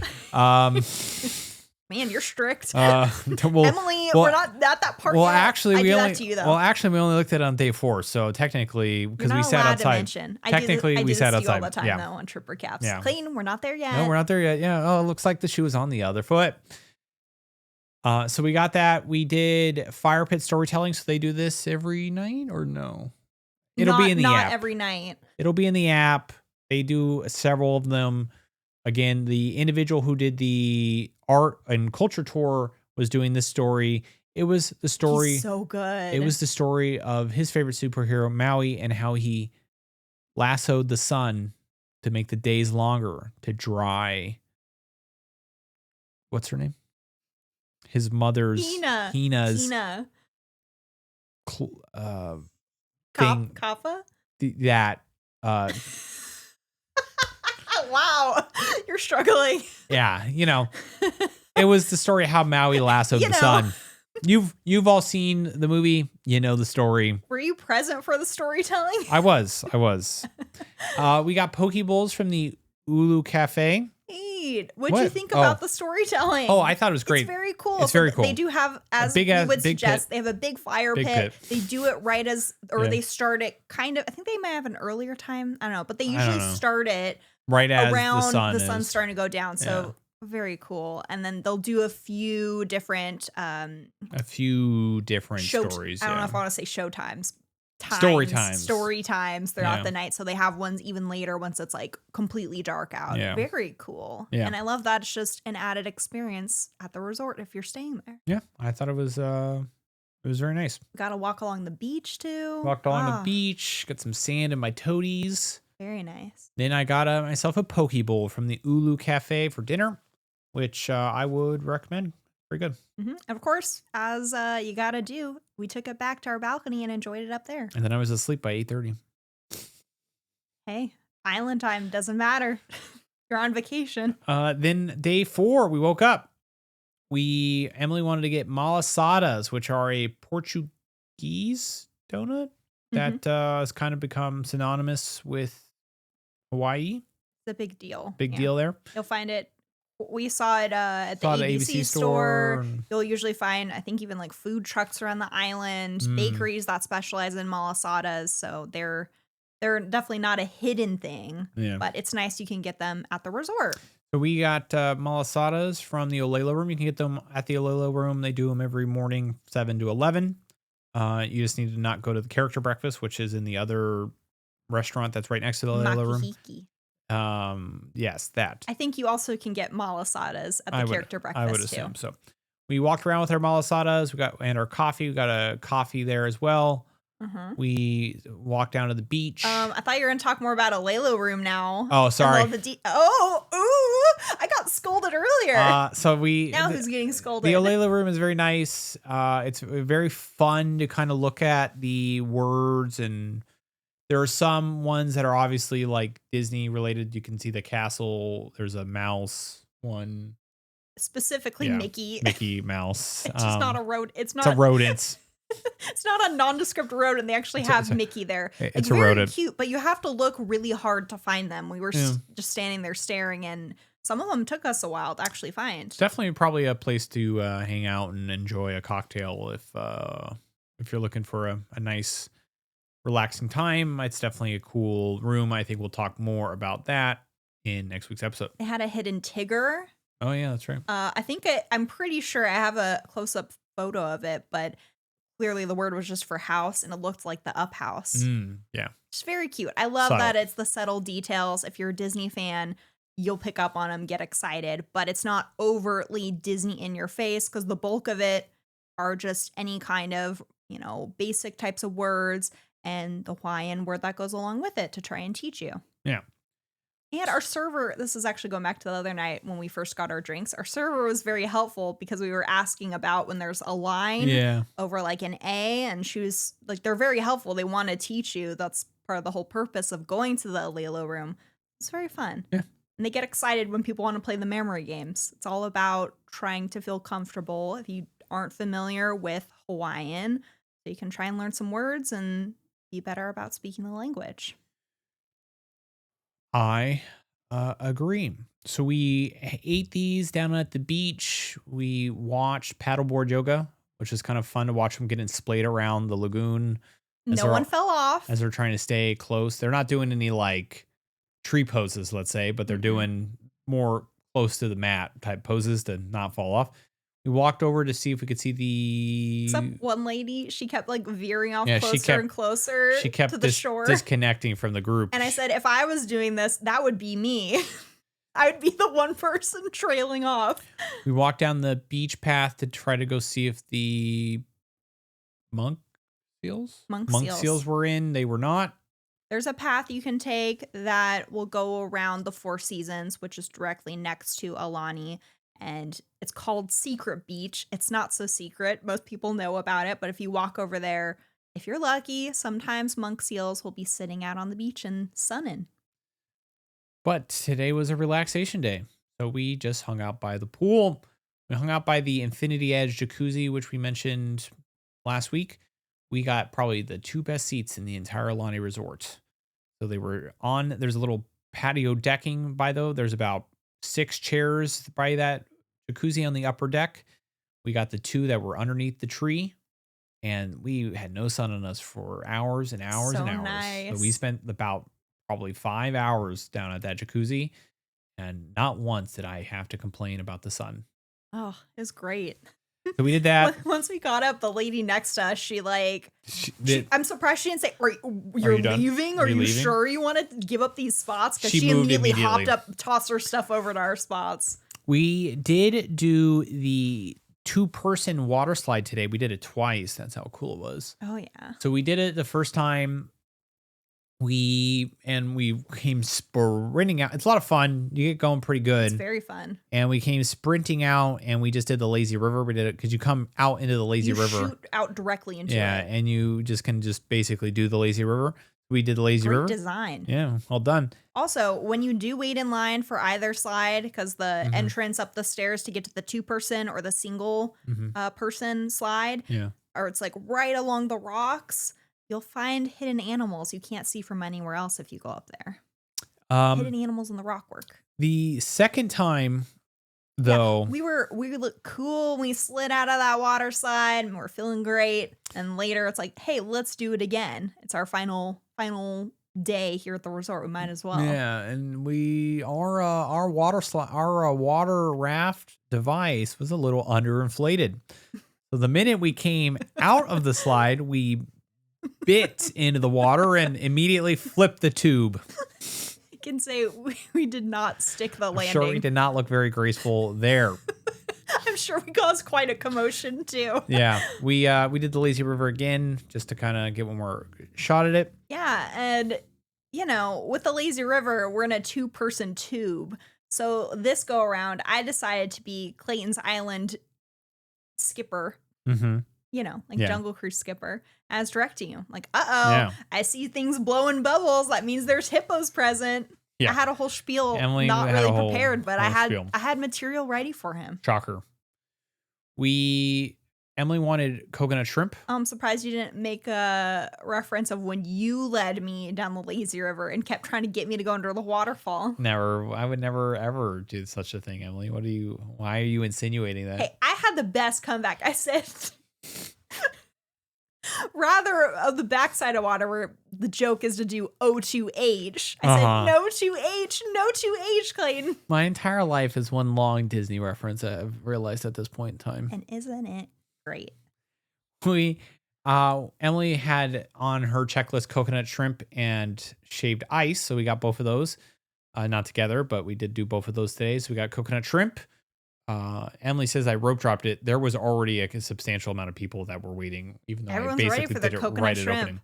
Man, you're strict. Emily, we're not at that part yet. Actually, we only looked at it on day 4. So technically, because we sat outside. Technically, we sat outside all the time, though, on trip recaps. Yeah. Clayton, we're not there yet. No, we're not there yet. Yeah. Oh, it looks like the shoe is on the other foot. So we got that. We did fire pit storytelling. So they do this every night or no? It'll be in the app. Not every night. It'll be in the app. They do several of them. Again, the individual who did the art and culture tour was doing this story. It was the story. He's so good. It was the story of his favorite superhero, Maui, and how he lassoed the sun to make the days longer, to dry. What's her name? His mother's Hina's thing. Kappa? That. Wow, you're struggling. Yeah, it was the story of how Maui lassoed the sun. You've all seen the movie. You know the story. Were you present for the storytelling? I was. We got poke bowls from the Ulu Cafe. What'd you think about the storytelling? Oh, I thought it was great. It's very cool. It's very cool. They do have, as you would suggest, they have a big fire pit. They do it right they start it kind of, I think they might have an earlier time. I don't know, but they usually start it right as around the sun's starting to go down. So very cool. And then they'll do a few different stories. I don't know if I want to say show times. Story times throughout the night. So they have ones even later once it's like completely dark out. Yeah. Very cool. Yeah. And I love that it's just an added experience at the resort if you're staying there. Yeah. I thought it was very nice. Got to walk along the beach too. Walked along the beach, got some sand in my toadies. Very nice. Then I got myself a poke bowl from the Ulu Cafe for dinner, which I would recommend. Very good. Mm-hmm. Of course, as you got to do, we took it back to our balcony and enjoyed it up there. And then I was asleep by 8:30. Hey, island time doesn't matter. You're on vacation. Then day 4, we woke up. Emily wanted to get malasadas, which are a Portuguese donut that has kind of become synonymous with Hawaii. It's a big deal. Big deal there. You'll find it. We saw it at the ABC store. You'll usually find, I think, even like food trucks around the island, bakeries that specialize in malasadas. So they're definitely not a hidden thing, but it's nice you can get them at the resort. So we got malasadas from the Olelo Room. You can get them at the Olelo Room. They do them every morning, 7 to 11. You just need to not go to the character breakfast, which is in the other restaurant that's right next to the Olelo Room. Yes, that. I think you also can get malasadas at the character breakfast. I would assume so. We walked around with our malasadas. And our coffee. We got a coffee there as well. Mm-hmm. We walked down to the beach. I thought you were going to talk more about a Olelo Room now. Oh, sorry. I got scolded earlier. Now who's getting scolded? The Olelo Room is very nice. It's very fun to kind of look at the words, and there are some ones that are obviously like Disney related. You can see the castle. There's a mouse one. Specifically Mickey Mouse. It's just not a rodent. It's a rodent. It's not a nondescript rodent, and they actually have Mickey there. It's a rodent. Cute, but you have to look really hard to find them. We were just standing there staring, and some of them took us a while to actually find. It's definitely probably a place to hang out and enjoy a cocktail if you're looking for a nice, relaxing time. It's definitely a cool room. I think we'll talk more about that in next week's episode. They had a hidden Tigger. Oh yeah, that's right. I'm pretty sure I have a close-up photo of it, but clearly the word was just for house, and it looked like the Up House. Yeah. It's very cute. I love that it's the subtle details. If you're a Disney fan, you'll pick up on them, get excited, but it's not overtly Disney in your face, because the bulk of it are just any kind of, basic types of words and the Hawaiian word that goes along with it to try and teach you. Yeah. And our server, this is actually going back to the other night when we first got our drinks. Our server was very helpful because we were asking about when there's a line over like an A, and she was like, they're very helpful. They want to teach you. That's part of the whole purpose of going to the Olelo Room. It's very fun. Yeah. And they get excited when people want to play the memory games. It's all about trying to feel comfortable. If you aren't familiar with Hawaiian, so you can try and learn some words and be better about speaking the language. I agree. So we ate these down at the beach. We watched paddleboard yoga, which is kind of fun to watch them getting splayed around the lagoon. No one fell off. As they're trying to stay close. They're not doing any like tree poses, let's say, but they're doing more close to the mat type poses to not fall off. We walked over to see if we could see the... Except one lady, she kept like veering off closer and closer to the shore. Disconnecting from the group. And I said, if I was doing this, that would be me. I would be the one person trailing off. We walked down the beach path to try to go see if the monk seals were in. They were not. There's a path you can take that will go around the Four Seasons, which is directly next to Aulani, and it's called Secret Beach. It's not so secret. Most people know about it, but if you walk over there, if you're lucky, sometimes monk seals will be sitting out on the beach and sunning. But today was a relaxation day, so we just hung out by the pool. We hung out by the Infinity Edge jacuzzi, which we mentioned last week. We got probably the 2 best seats in the entire Aulani resort. So they were there's a little patio decking by there's about 6 chairs by that jacuzzi on the upper deck. We got the 2 that were underneath the tree, and we had no sun on us for hours and hours and hours. Nice. So we spent about probably 5 hours down at that jacuzzi, and not once did I have to complain about the sun. Oh, it was great. So we did that. Once we got up, the lady next to us, I'm surprised she didn't say, you're leaving? Are you leaving? Sure you want to give up these spots? Because she immediately hopped up, tossed her stuff over to our spots. We did do the 2-person water slide today. We did it twice. That's how cool it was. Oh, yeah. So we did it the first time. We came sprinting out. It's a lot of fun. You get going pretty good. It's very fun. And we came sprinting out, and we just did the lazy river. We did it because you come out into the lazy river. You shoot out directly into it. Yeah, and you can basically do the lazy river. We did the lazy river. Great design. Yeah, all done. Also, when you do wait in line for either slide, because the entrance up the stairs to get to the 2-person or the single person slide, or it's like right along the rocks, you'll find hidden animals you can't see from anywhere else if you go up there. Hidden animals in the rock work. The second time, though, we looked cool. We slid out of that water slide and we're feeling great. And later it's like, hey, let's do it again. It's our final day here at the resort. We might as well. Yeah, and our water raft device was a little underinflated. So the minute we came out of the slide, we bit into the water and immediately flipped the tube. I can say we did not stick the landing. Sure, we did not look very graceful there. I'm sure we caused quite a commotion too. Yeah, we did the lazy river again just to kind of get one more shot at it. Yeah, and with the lazy river, we're in a 2-person tube. So this go around, I decided to be Clayton's Island skipper. Mm-hmm. Jungle Cruise skipper. I was directing you. I see things blowing bubbles. That means there's hippos present. Yeah. I had a whole spiel, Emily not really prepared, but I had material ready for him. Shocker. Emily wanted coconut shrimp. I'm surprised you didn't make a reference of when you led me down the lazy river and kept trying to get me to go under the waterfall. Never. I would never, ever do such a thing, Emily. Why are you insinuating that? Hey, I had the best comeback. I said... rather of the backside of water where the joke is to do O2H. I said, no 2H, Clayton. My entire life is one long Disney reference, I've realized at this point in time. And isn't it great? Emily had on her checklist coconut shrimp and shaved ice, so we got both of those. Not together, but we did do both of those today. So we got coconut shrimp. Emily says I rope dropped it. There was already a substantial amount of people that were waiting, even though everyone's I basically ready for did the it coconut right shrimp. at opening.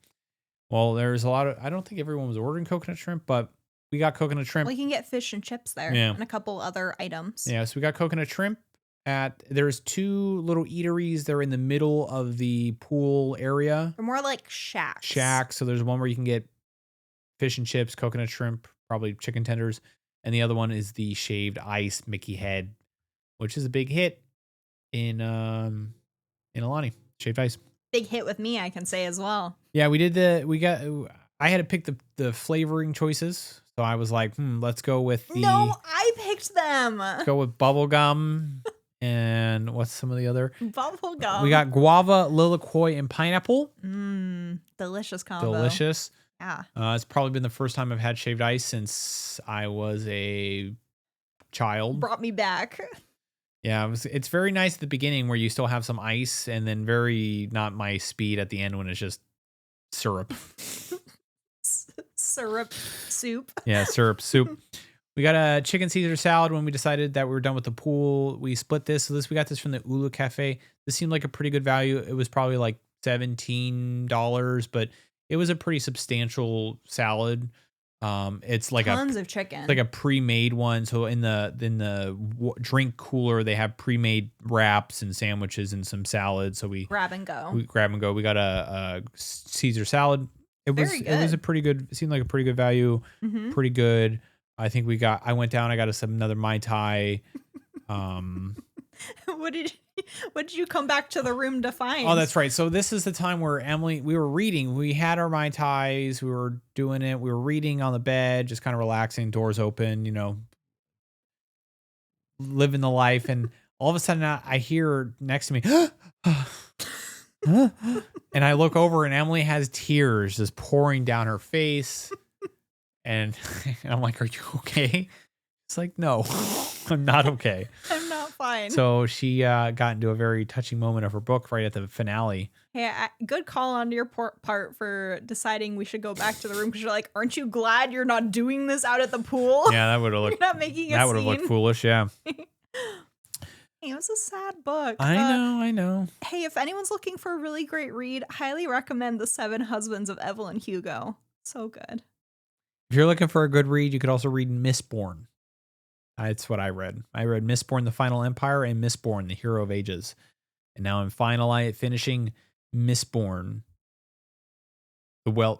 Well, there's a lot of, I don't think everyone was ordering coconut shrimp, but we got coconut shrimp. Well, you can get fish and chips there and a couple other items. Yeah, so we got coconut shrimp there's 2 little eateries. They're in the middle of the pool area. They're more like shacks. So there's one where you can get fish and chips, coconut shrimp, probably chicken tenders. And the other one is the shaved ice Mickey head, which is a big hit in Aulani. Shaved ice. Big hit with me, I can say as well. Yeah, I had to pick the flavoring choices. So I was like, let's go with No, I picked them. Let's go with bubblegum and what's some of the other? Bubblegum. We got guava, lilikoi, and pineapple. Delicious combo. Delicious. Yeah. It's probably been the first time I've had shaved ice since I was a child. Brought me back. Yeah, it's very nice at the beginning where you still have some ice, and then very not my speed at the end when it's just syrup. Syrup soup. Yeah, syrup soup. We got a chicken Caesar salad when we decided that we were done with the pool. We split this. So we got this from the Ulu Cafe. This seemed like a pretty good value. It was probably like $17, but it was a pretty substantial salad. It's like tons of chicken. It's like a pre-made one. So in the drink cooler, they have pre-made wraps and sandwiches and some salads. So we grab and go. We got a Caesar salad. It was a pretty good. It seemed like a pretty good value. Mm-hmm. Pretty good. I think I went down. I got us another Mai Tai. What did you come back to the room to find? Oh, that's right. So this is the time where we were reading. We had our Mai Tais. We were doing it. We were reading on the bed, just kind of relaxing, doors open, living the life. And all of a sudden I hear next to me, and I look over and Emily has tears just pouring down her face. And I'm like, "Are you okay?" It's like, "No, I'm not okay. I'm not fine." So she got into a very touching moment of her book right at the finale. Hey, good call on your part for deciding we should go back to the room, because you're like, "Aren't you glad you're not doing this out at the pool?" Yeah, that would have looked. You're not making a scene. That would have looked foolish. Yeah. It was a sad book. I know. Hey, if anyone's looking for a really great read, highly recommend The 7 Husbands of Evelyn Hugo. So good. If you're looking for a good read, you could also read Mistborn. That's what I read. I read Mistborn, The Final Empire, and Mistborn, The Hero of Ages. And now I'm finishing Mistborn. The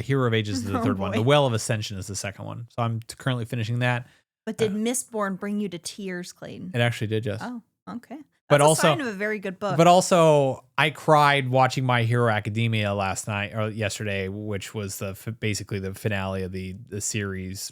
Hero of Ages is the third one. The Well of Ascension is the second one. So I'm currently finishing that. But did Mistborn bring you to tears, Clayton? It actually did, yes. Oh, okay. But That's also, a sign of a very good book. But also, I cried watching My Hero Academia yesterday, which was basically the finale of the series,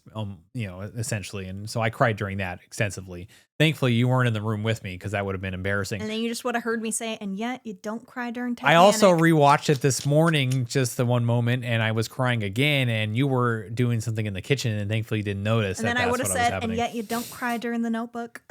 essentially. And so I cried during that extensively. Thankfully, you weren't in the room with me, because that would have been embarrassing. And then you just would have heard me say, "And yet you don't cry during Titanic." I also rewatched it this morning, just the one moment, and I was crying again. And you were doing something in the kitchen, and thankfully you didn't notice. And then I would have said, "And yet you don't cry during The Notebook."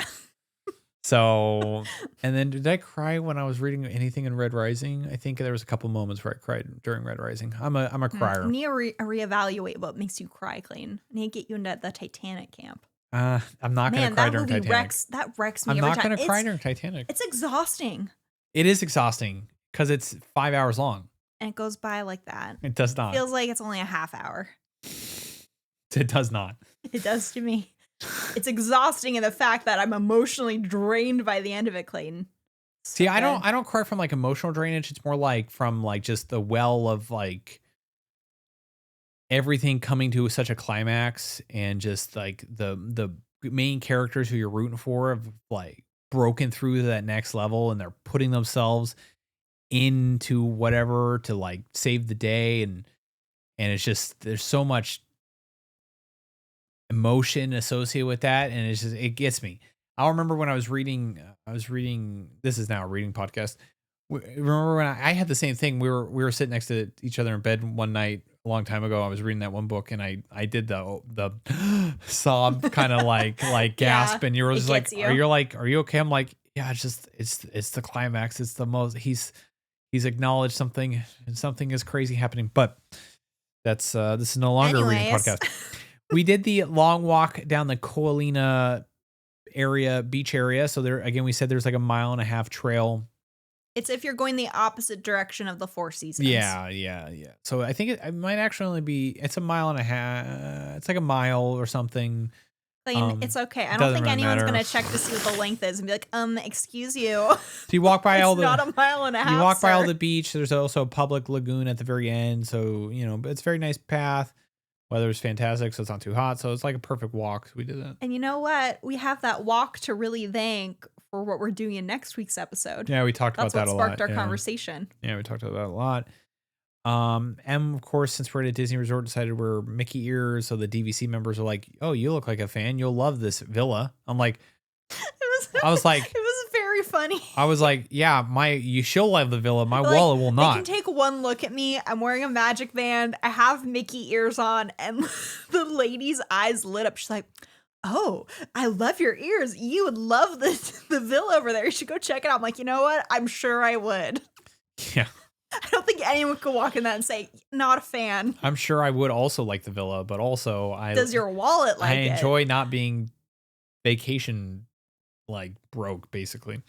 So, and then did I cry when I was reading anything in Red Rising? I think there was a couple moments where I cried during Red Rising. I'm a crier. You need to reevaluate what makes you cry, Clayton. I need to get you into the Titanic camp. I'm not going to cry during Titanic. That wrecks me I'm every not time. going to cry during Titanic. It's exhausting. It is exhausting because it's 5 hours long. And it goes by like that. It does not. It feels like it's only a half hour. It does not. It does to me. It's exhausting in the fact that I'm emotionally drained by the end of it, Clayton. So See, good. I don't cry from like emotional drainage. It's more like from like just the well of like everything coming to such a climax, and just like the main characters who you're rooting for have like broken through to that next level, and they're putting themselves into whatever to like save the day, and it's just there's so much emotion associated with that, and it gets me. I'll remember when I was reading, this is now a reading podcast. Remember when I had the same thing? We were sitting next to each other in bed one night a long time ago. I was reading that one book, and I did the sob kind of like gasp, and you were just like, are you okay? I'm like, yeah, it's the climax. It's the most, he's acknowledged something, and something is crazy happening. But that's this is no longer a reading podcast. We did the long walk down the Koalina beach area. So there, again, we said there's like a 1.5 mile trail. It's if you're going the opposite direction of the Four Seasons. Yeah. So I think it might actually only be, it's 1.5 miles. It's like a mile or something. It's okay. I don't think anyone's going to check to see what the length is and be like, excuse you. So you walk by it's not 1.5 miles. You walk by all the beach. There's also a public lagoon at the very end. So, but it's a very nice path. Weather's fantastic, so it's not too hot. So it's like a perfect walk. We did that. And you know what? We have that walk to really thank for what we're doing in next week's episode. Yeah, we talked about that a lot. That's what sparked our conversation. Yeah, we talked about that a lot. And of course, since we're at a Disney resort, decided we're Mickey ears. So the DVC members are like, "Oh, you look like a fan. You'll love this villa." I'm like, I was like, it was very funny. I was like, yeah, she'll love the villa. My wallet will not. You can take one look at me. I'm wearing a magic band. I have Mickey ears on, and the lady's eyes lit up. She's like, "Oh, I love your ears. You would love the villa over there. You should go check it out." I'm like, you know what? I'm sure I would. Yeah. I don't think anyone could walk in that and say, not a fan. I'm sure I would also like the villa, but also does your wallet like it? I enjoy not being vacation like broke, basically.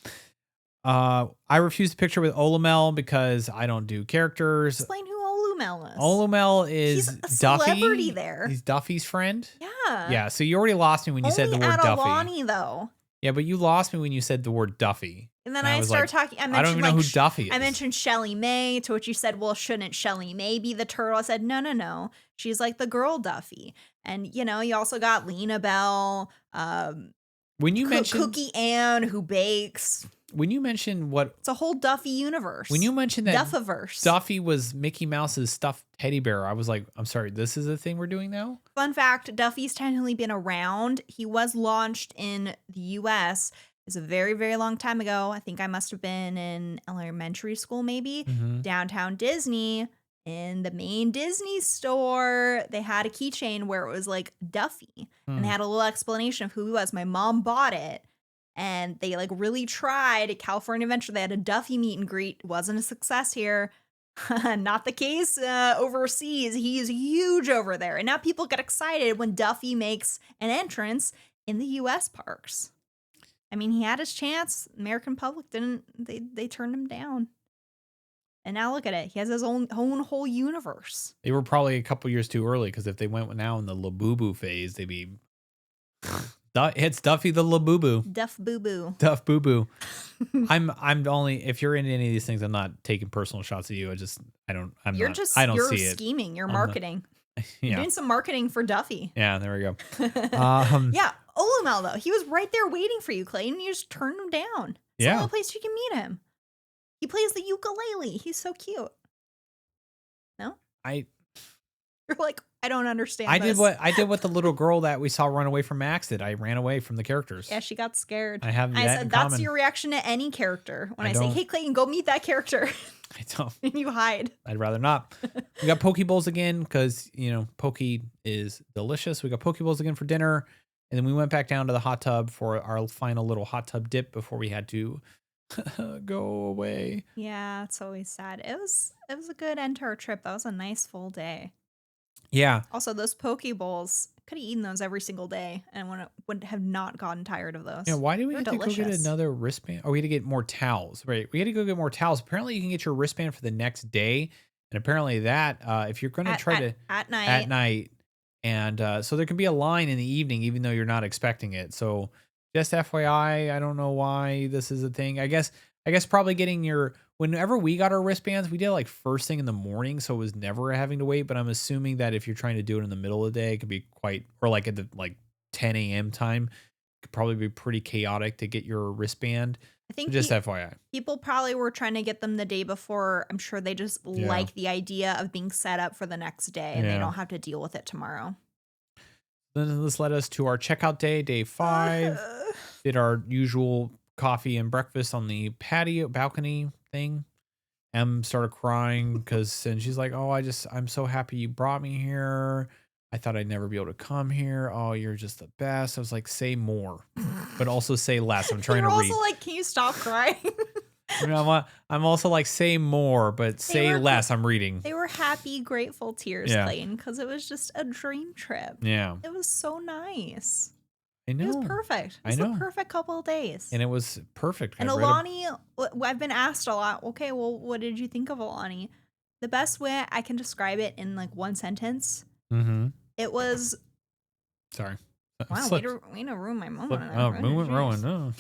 I refused the picture with Olamel because I don't do characters. Explain who Olumel is? Olumel is He's a celebrity Duffy. there. He's Duffy's friend. Yeah. Yeah. So you already lost me when you said the word at Duffy. Aulani, though. Yeah, but you lost me when you said the word Duffy. And then I started talking. I don't even know who Duffy is. I mentioned Shelly May, to which you said, well, shouldn't Shelly May be the turtle? I said, no. She's like the girl Duffy. And, you know, you also got Lena Bell, when you mentioned Cookie Ann, who bakes. When you mentioned it's a whole Duffy universe. When you mentioned that Duffiverse. Duffy was Mickey Mouse's stuffed teddy bear, I was like, I'm sorry, this is a thing we're doing now? Fun fact, Duffy's technically been around. He was launched in the US. It's a very, very long time ago. I think I must have been in elementary school, maybe. Mm-hmm. Downtown Disney, in the main Disney store, they had a keychain where it was like Duffy. And they had a little explanation of who he was. My mom bought it. And they like really tried at California Adventure. They had a Duffy meet and greet. It wasn't a success here. Not the case overseas. He is huge over there. And now people get excited when Duffy makes an entrance in the US parks. I mean, he had his chance. American public didn't, they turned him down. And now look at it. He has his own whole universe. They were probably a couple years too early, because if they went now in the Labubu phase, they'd be... It's Duffy the Labubu. Duff Boo Boo. Duff Boo Boo. I'm only, if you're into any of these things, I'm not taking personal shots at you. I don't see it. Scheming. You're marketing. Yeah. You're doing some marketing for Duffy. Yeah, there we go. Yeah, Olumel though, he was right there waiting for you, Clayton. You just turned him down. It's the only place you can meet him. He plays the ukulele. He's so cute. No? You're like, I don't understand. I did what the little girl that we saw run away from Max did. I ran away from the characters. Yeah, she got scared. I said that's your reaction to any character. When I say, hey Clayton, go meet that character. I don't. And you hide. I'd rather not. We got Poke Bowls again because, you know, Poke is delicious. We got Poke Bowls again for dinner. And then we went back down to the hot tub for our final little hot tub dip before we had to go away. Yeah, it's always sad. It was a good end to our trip. That was a nice full day. Yeah. Also, those Poke Bowls, could have eaten those every single day and would have not gotten tired of those. Yeah, why did we have to go get another wristband? Oh, we had to get more towels, right? We had to go get more towels. Apparently, you can get your wristband for the next day. And apparently that, if you're going to try at night. At night. And so there can be a line in the evening, even though you're not expecting it. So just FYI, I don't know why this is a thing. I guess probably getting whenever we got our wristbands, we did it like first thing in the morning. So it was never having to wait. But I'm assuming that if you're trying to do it in the middle of the day, it could be or like at the 10 a.m. time, it could probably be pretty chaotic to get your wristband. I think just FYI. People probably were trying to get them the day before. I'm sure they just like the idea of being set up for the next day and they don't have to deal with it tomorrow. Then this led us to our checkout day 5. Did our usual coffee and breakfast on the patio balcony thing. Em started crying and she's like, oh, I'm so happy you brought me here. I thought I'd never be able to come here. Oh, you're just the best. I was like, say more, but also say less. I'm trying to read. You're also like, can you stop crying? I'm also like, say more, but say less. I'm reading. They were happy, grateful tears, Clayton, because it was just a dream trip. Yeah. It was so nice. I know. It was perfect. It was the perfect couple of days. And it was perfect. And Aulani, I've been asked a lot, okay, well, what did you think of Aulani? The best way I can describe it in like one sentence, it was... Sorry. Wow, way to ruin my moment. Ruin.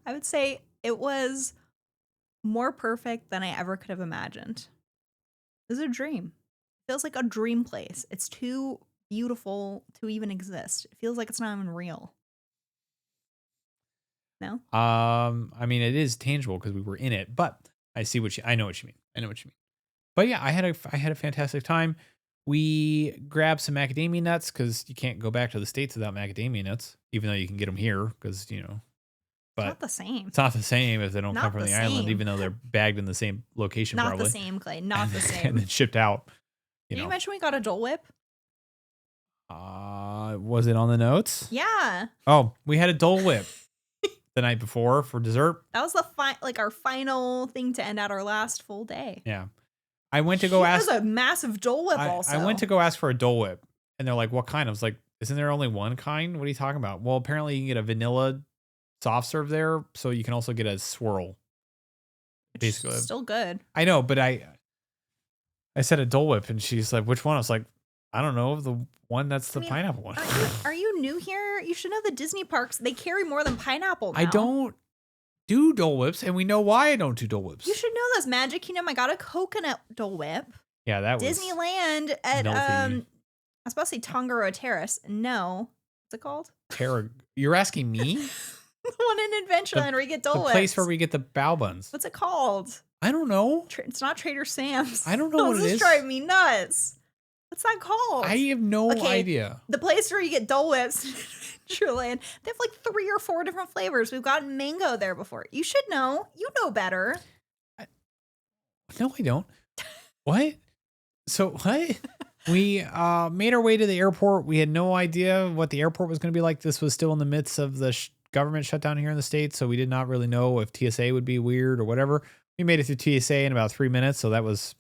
I would say it was more perfect than I ever could have imagined. It was a dream. It feels like a dream place. It's too beautiful to even exist. It feels like it's not even real. No? I mean, it is tangible because we were in it, but I know what you mean. But yeah, I had a fantastic time. We grabbed some macadamia nuts because you can't go back to the States without macadamia nuts, even though you can get them here because, you know. But it's not the same. It's not the same if they don't come from the island, even though they're bagged in the same location. Not the same, Clay. Not the same. And then shipped out. Did you mention we got a Dole Whip? Was it on the notes? Yeah. Oh, we had a Dole Whip the night before for dessert. That was our final thing to end out our last full day. Yeah. I went to go ask. It was a massive Dole Whip also. I went to go ask for a Dole Whip and they're like, what kind? I was like, isn't there only one kind? What are you talking about? Well, apparently you can get a vanilla soft serve there. So you can also get a swirl. Basically. Still good. I know, but I I said a Dole Whip, and she's like, which one? I was like, I don't know, the one that's the pineapple one. Are you new here? You should know the Disney parks, they carry more than pineapple now. I don't do Dole Whips, and we know why I don't do Dole Whips. You should know this. Magic Kingdom, I got a coconut Dole Whip. Yeah, that was Disneyland at I was about to say Tongariro Terrace. No. What's it called? You're asking me? The one in Adventureland where you get Dole Whips. The place where we get the bao buns. What's it called? I don't know. It's not Trader Sam's. I don't know what it is. This is driving me nuts. What's that called? I have no idea. The place where you get Dole Whips in Adventureland, they have like 3 or 4 different flavors. We've gotten mango there before. You should know. You know better. No, I don't. What? So what? We made our way to the airport. We had no idea what the airport was going to be like. This was still in the midst of the government shutdown here in the States, so we did not really know if TSA would be weird or whatever. We made it through TSA in about 3 minutes, so that was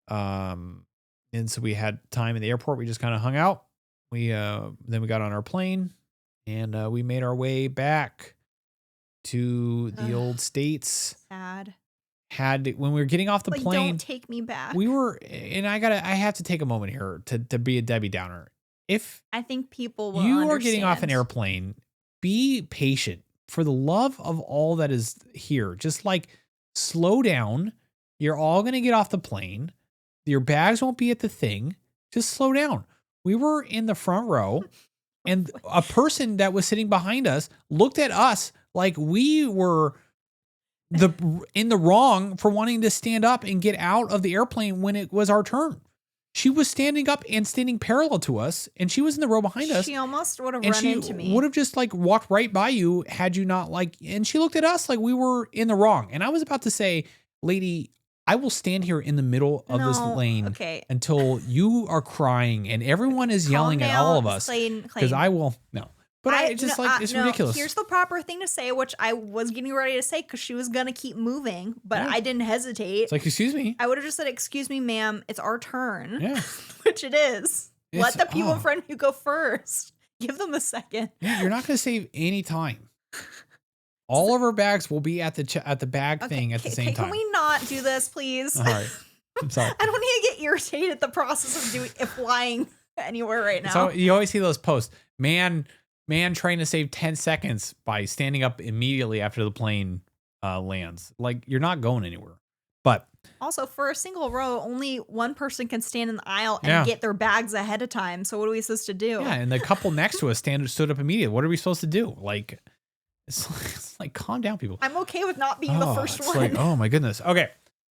and so we had time in the airport. We just kind of hung out. We then we got on our plane, and we made our way back to the old States. Sad. When we were getting off the plane, don't take me back. We were, and I have to take a moment here to be a Debbie Downer. If I think people will you are getting off an airplane, be patient. For the love of all that is here, just like slow down. You're all going to get off the plane. Your bags won't be at the thing. Just slow down. We were in the front row, and a person that was sitting behind us looked at us like we were in the wrong for wanting to stand up and get out of the airplane when it was our turn. She was standing up and standing parallel to us, and she was in the row behind us. She almost would have run into me. Would have just like walked right by you had you not and she looked at us like we were in the wrong. And I was about to say, lady, I will stand here in the middle of this lane until you are crying and everyone is yelling at all of us. Because I will, no. But it's ridiculous. Here's the proper thing to say, which I was getting ready to say because she was going to keep moving, but I didn't hesitate. It's like, excuse me. I would have just said, excuse me, ma'am, it's our turn. Yeah. Which it is. Let the people in front of you go first. Give them a second. Yeah, you're not going to save any time. All of our bags will be at the bag thing at the same time. Can we not do this, please? All right. I'm sorry. I don't need to get irritated at the process of flying anywhere right now. So you always see those posts. Man trying to save 10 seconds by standing up immediately after the plane lands. Like, you're not going anywhere. But also, for a single row, only one person can stand in the aisle and get their bags ahead of time. So what are we supposed to do? Yeah, and the couple next to us stood up immediately. What are we supposed to do? Like, it's like calm down, people. I'm okay with not being the first one. Like, oh my goodness. Okay.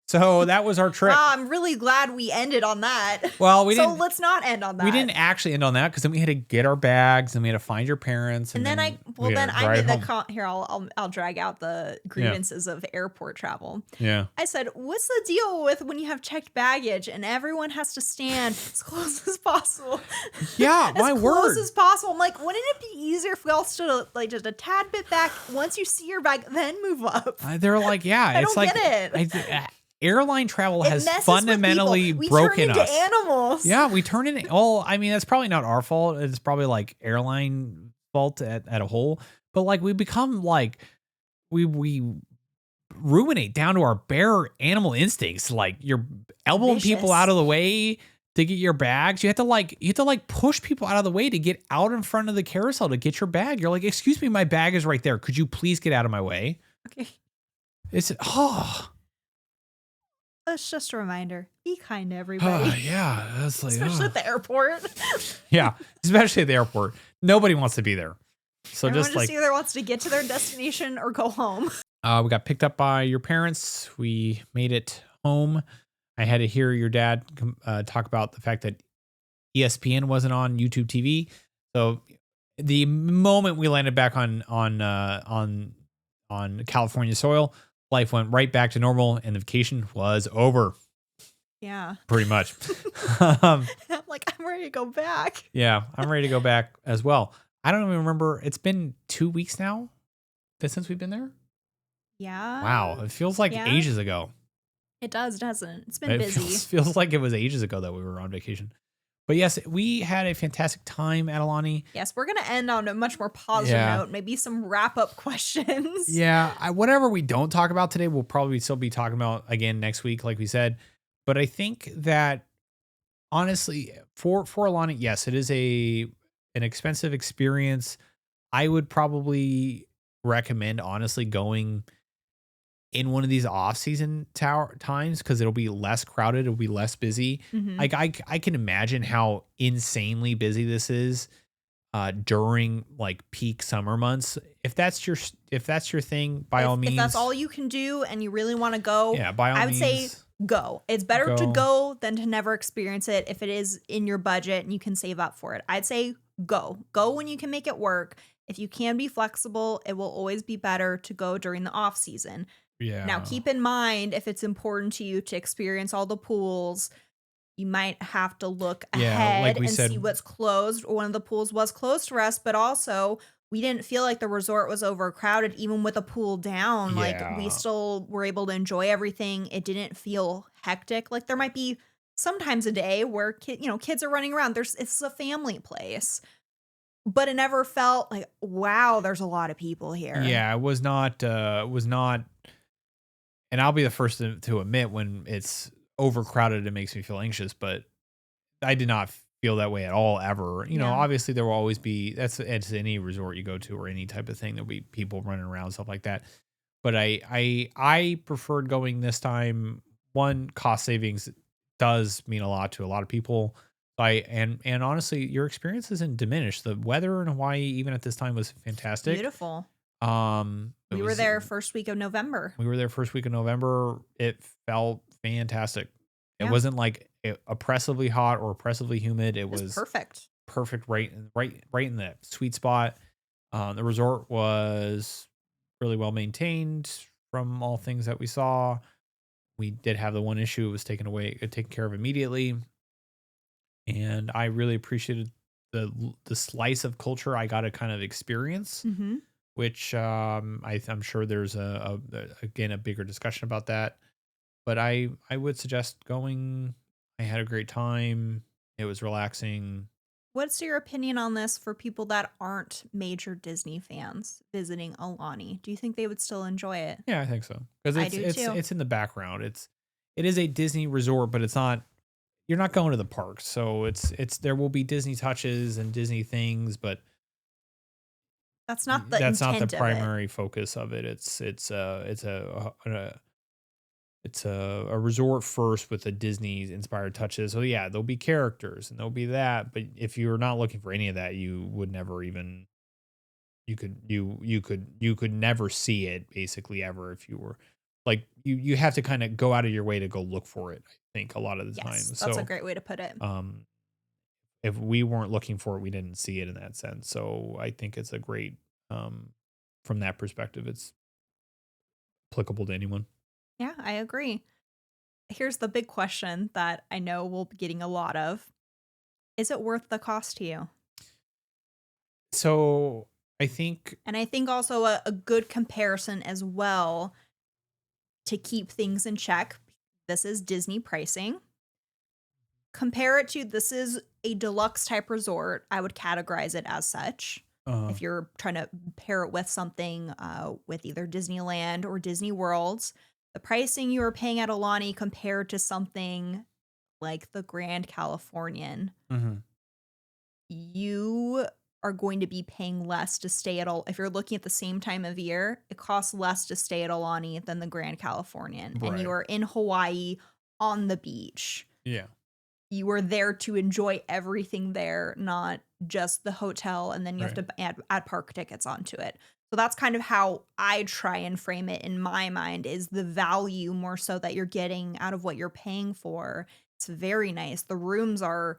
So that was our trip. Wow, I'm really glad we ended on that. Well, so let's not end on that. We didn't actually end on that because then we had to get our bags and we had to find your parents. And then I made here. I'll drag out the grievances of airport travel. Yeah. I said, what's the deal with when you have checked baggage and everyone has to stand as close as possible? Yeah, my word. As close as possible. I'm like, wouldn't it be easier if we all stood like just a tad bit back once you see your bag, then move up? They're like, yeah, it's like it. Airline travel has fundamentally broken us. We turn into animals. Yeah, we turn into that's probably not our fault. It's probably like airline fault at a whole. But like we become like we ruminate down to our bare animal instincts. Like you're elbowing people out of the way to get your bags. You have to push people out of the way to get out in front of the carousel to get your bag. You're like, excuse me, my bag is right there. Could you please get out of my way? Okay. That's just a reminder. Be kind to everybody. Yeah. That's like, especially at the airport. Yeah. Especially at the airport. Nobody wants to be there. So everyone just either wants to get to their destination or go home. We got picked up by your parents. We made it home. I had to hear your dad talk about the fact that ESPN wasn't on YouTube TV. So the moment we landed back on California soil, life went right back to normal and the vacation was over. Yeah. Pretty much. I'm like, I'm ready to go back. Yeah, I'm ready to go back as well. I don't even remember. It's been 2 weeks now since we've been there. Yeah. Wow. It feels like ages ago. It does, doesn't it? It's been busy. It feels like it was ages ago that we were on vacation. But yes, we had a fantastic time at Aulani. Yes, we're going to end on a much more positive note. Maybe some wrap-up questions. Yeah, whatever we don't talk about today, we'll probably still be talking about again next week, like we said. But I think that honestly, for Aulani, yes, it is an expensive experience. I would probably recommend honestly going in one of these off-season tower times because it'll be less crowded, it'll be less busy. Hmm. I can imagine how insanely busy this is during like peak summer months. If that's your thing, by all If that's means, all you can do and you really want to go, yeah, by all I would say means, go. It's better to go. go than to never experience it if it is in your budget and you can save up for it. I'd say go. Go when you can make it work. If you can be flexible, it will always be better to go during the off season. Now, Yeah. keep in mind if it's important to you to experience all the pools, you might have to look Yeah, like ahead we and see said, what's closed. One of the pools was closed for us, but also we didn't feel like the resort was overcrowded, even with a pool down. Like we yeah. still were able to enjoy everything. It didn't feel hectic. Like there might be sometimes a day where kids are running around. It's a family place, but it never felt like, wow, there's a lot of people here. Yeah, it was not, and I'll be the first to admit when it's overcrowded, it makes me feel anxious, but I did not feel that way at all ever. You know, Yeah. obviously there will always be it's any resort you go to or any type of thing, there'll be people running around, stuff like that. But I preferred going this time. One, cost savings does mean a lot to a lot of people. And honestly, your experience isn't diminished. The weather in Hawaii, even at this time, was fantastic. Beautiful. It We were was there first week of November. we were there first week of November. It felt fantastic. It Yeah. wasn't like oppressively hot or oppressively humid. It It was was perfect. perfect, right in the sweet spot. The resort was really well maintained from all things that we saw. We did have the one issue; it was taken care of immediately, and I really appreciated the slice of culture I got to kind of experience, Mhm. which I'm sure there's again a bigger discussion about that. But I would suggest going. I had a great time. It was relaxing. What's your opinion on this for people that aren't major Disney fans visiting Aulani? Do you think they would still enjoy it? Yeah, I think so. Because I do too. it's in the background. It is a Disney resort, but it's not, you're not going to the parks. So it's there will be Disney touches and Disney things, but That's not the that's not the intent of it. primary focus of it. It's a resort first with a Disney inspired touches. So yeah, there'll be characters and there'll be that, but if you're not looking for any of that, you would never even you could never see it basically ever if you were like you have to kind of go out of your way to go look for it, I think, a lot of the time. Yes, that's a So great way to put it. um if we weren't looking for it, we didn't see it in that sense. So I think it's a great um from that perspective, it's applicable to anyone. Yeah, I agree. Here's the big question that I know we'll be getting a lot of. Is it worth the cost to you? So I think And I think also a good comparison as well to keep things in check. This is Disney pricing. Compare it to this is a deluxe type resort. I would categorize it as such. uh If you're trying to pair it with something with either Disneyland or Disney Worlds, the pricing you are paying at Aulani compared to something like the Grand Californian, mhm, you are going to be paying less to stay at all. If you're looking at the same time of year, it costs less to stay at Aulani than the Grand Californian, and you right. are in Hawaii on the beach. Yeah. You were there to enjoy everything there, not just the hotel, and then you have Right. to add park tickets onto it. So that's kind of how I try and frame it in my mind is the value more so that you're getting out of what you're paying for. It's very nice. The rooms are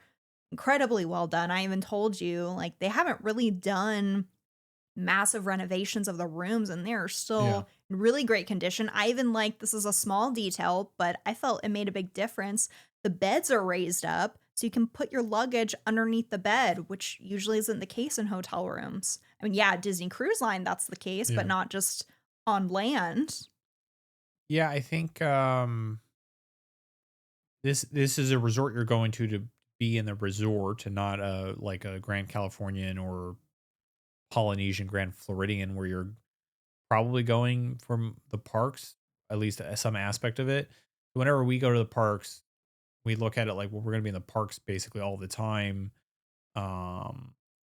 incredibly well done. I even told you like they haven't really done massive renovations of the rooms and they're Yeah. still in really great condition. I even like this is a small detail, but I felt it made a big difference. The beds are raised up so you can put your luggage underneath the bed, which usually isn't the case in hotel rooms. I mean, yeah, Disney Cruise Line, that's the case, but Yeah. not just on land. Yeah, I think this is a resort you're going to be in the resort and not like a Grand Californian or Polynesian Grand Floridian where you're probably going from the parks, at least some aspect of it. Whenever we go to the parks, we look at it like, well, we're going to be in the parks basically all the time.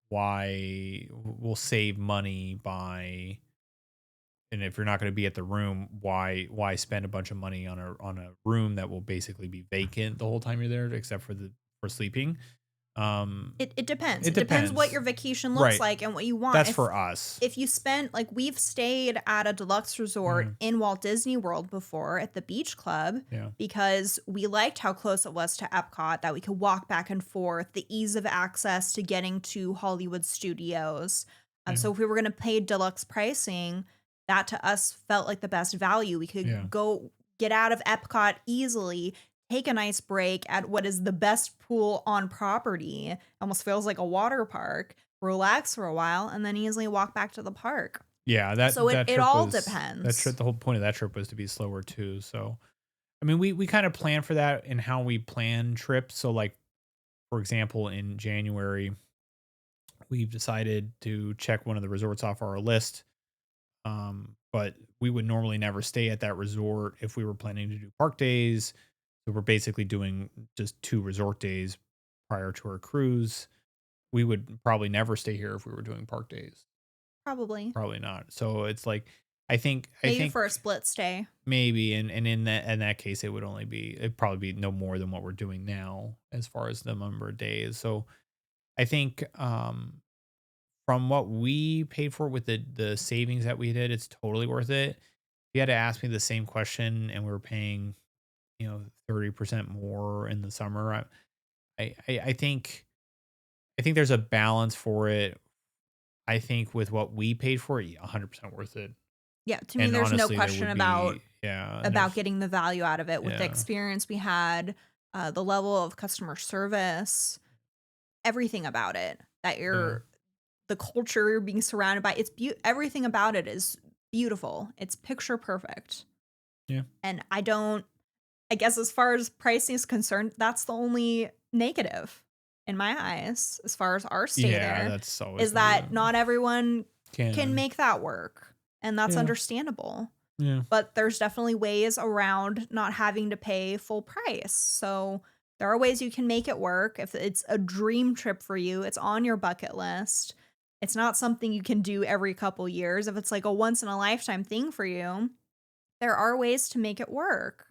Why we'll save money by, and if you're not going to be at the room, why spend a bunch of money on a room that will basically be vacant the whole time you're there, except for sleeping. It depends. It It depends what depends. your vacation looks Right. like and what you want. That's for us. If you spend, like, we've stayed at a deluxe resort in Walt Disney World before at the Beach Club because we liked how close it was to Epcot, that we could walk back and forth, the ease of access to getting to Hollywood Studios. So if we were going to pay deluxe pricing, that to us felt like the best value. We could go get out of Epcot easily, take a nice break at what is the best pool on property. Almost feels like a water park. Relax for a while, and then easily walk back to the park. Yeah, it all depends. The whole point of that trip was to be slower too. So, I mean, we kind of plan for that in how we plan trips. So, like, for example, in January, we've decided to check one of the resorts off our list. But we would normally never stay at that resort if we were planning to do park days. So we're basically doing just 2 resort days prior to our cruise. We would probably never stay here if we were doing park days. Probably not. So it's like, I think for a split stay. Maybe, and in that case, it'd probably be no more than what we're doing now as far as the number of days. So I think from what we paid for with the savings that we did, it's totally worth it. If you had to ask me the same question and we were paying, 30% more in the summer, I think there's a balance for it. I think with what we paid for it, 100% worth it. Yeah, to me, And there's honestly, no question about getting the value out of it with the Yeah. experience we had, the level of customer service, everything about it. The culture you're being surrounded by. Everything about it is beautiful. It's picture perfect. Yeah. And I guess as far as pricing is concerned, that's the only negative in my eyes as far as our stay there. That's always is that not everyone can make that work. And that's understandable. Yeah. But there's definitely ways around not having to pay full price. So there are ways you can make it work. If it's a dream trip for you, it's on your bucket list. It's not something you can do every couple years. If it's like a once in a lifetime thing for you, there are ways to make it work.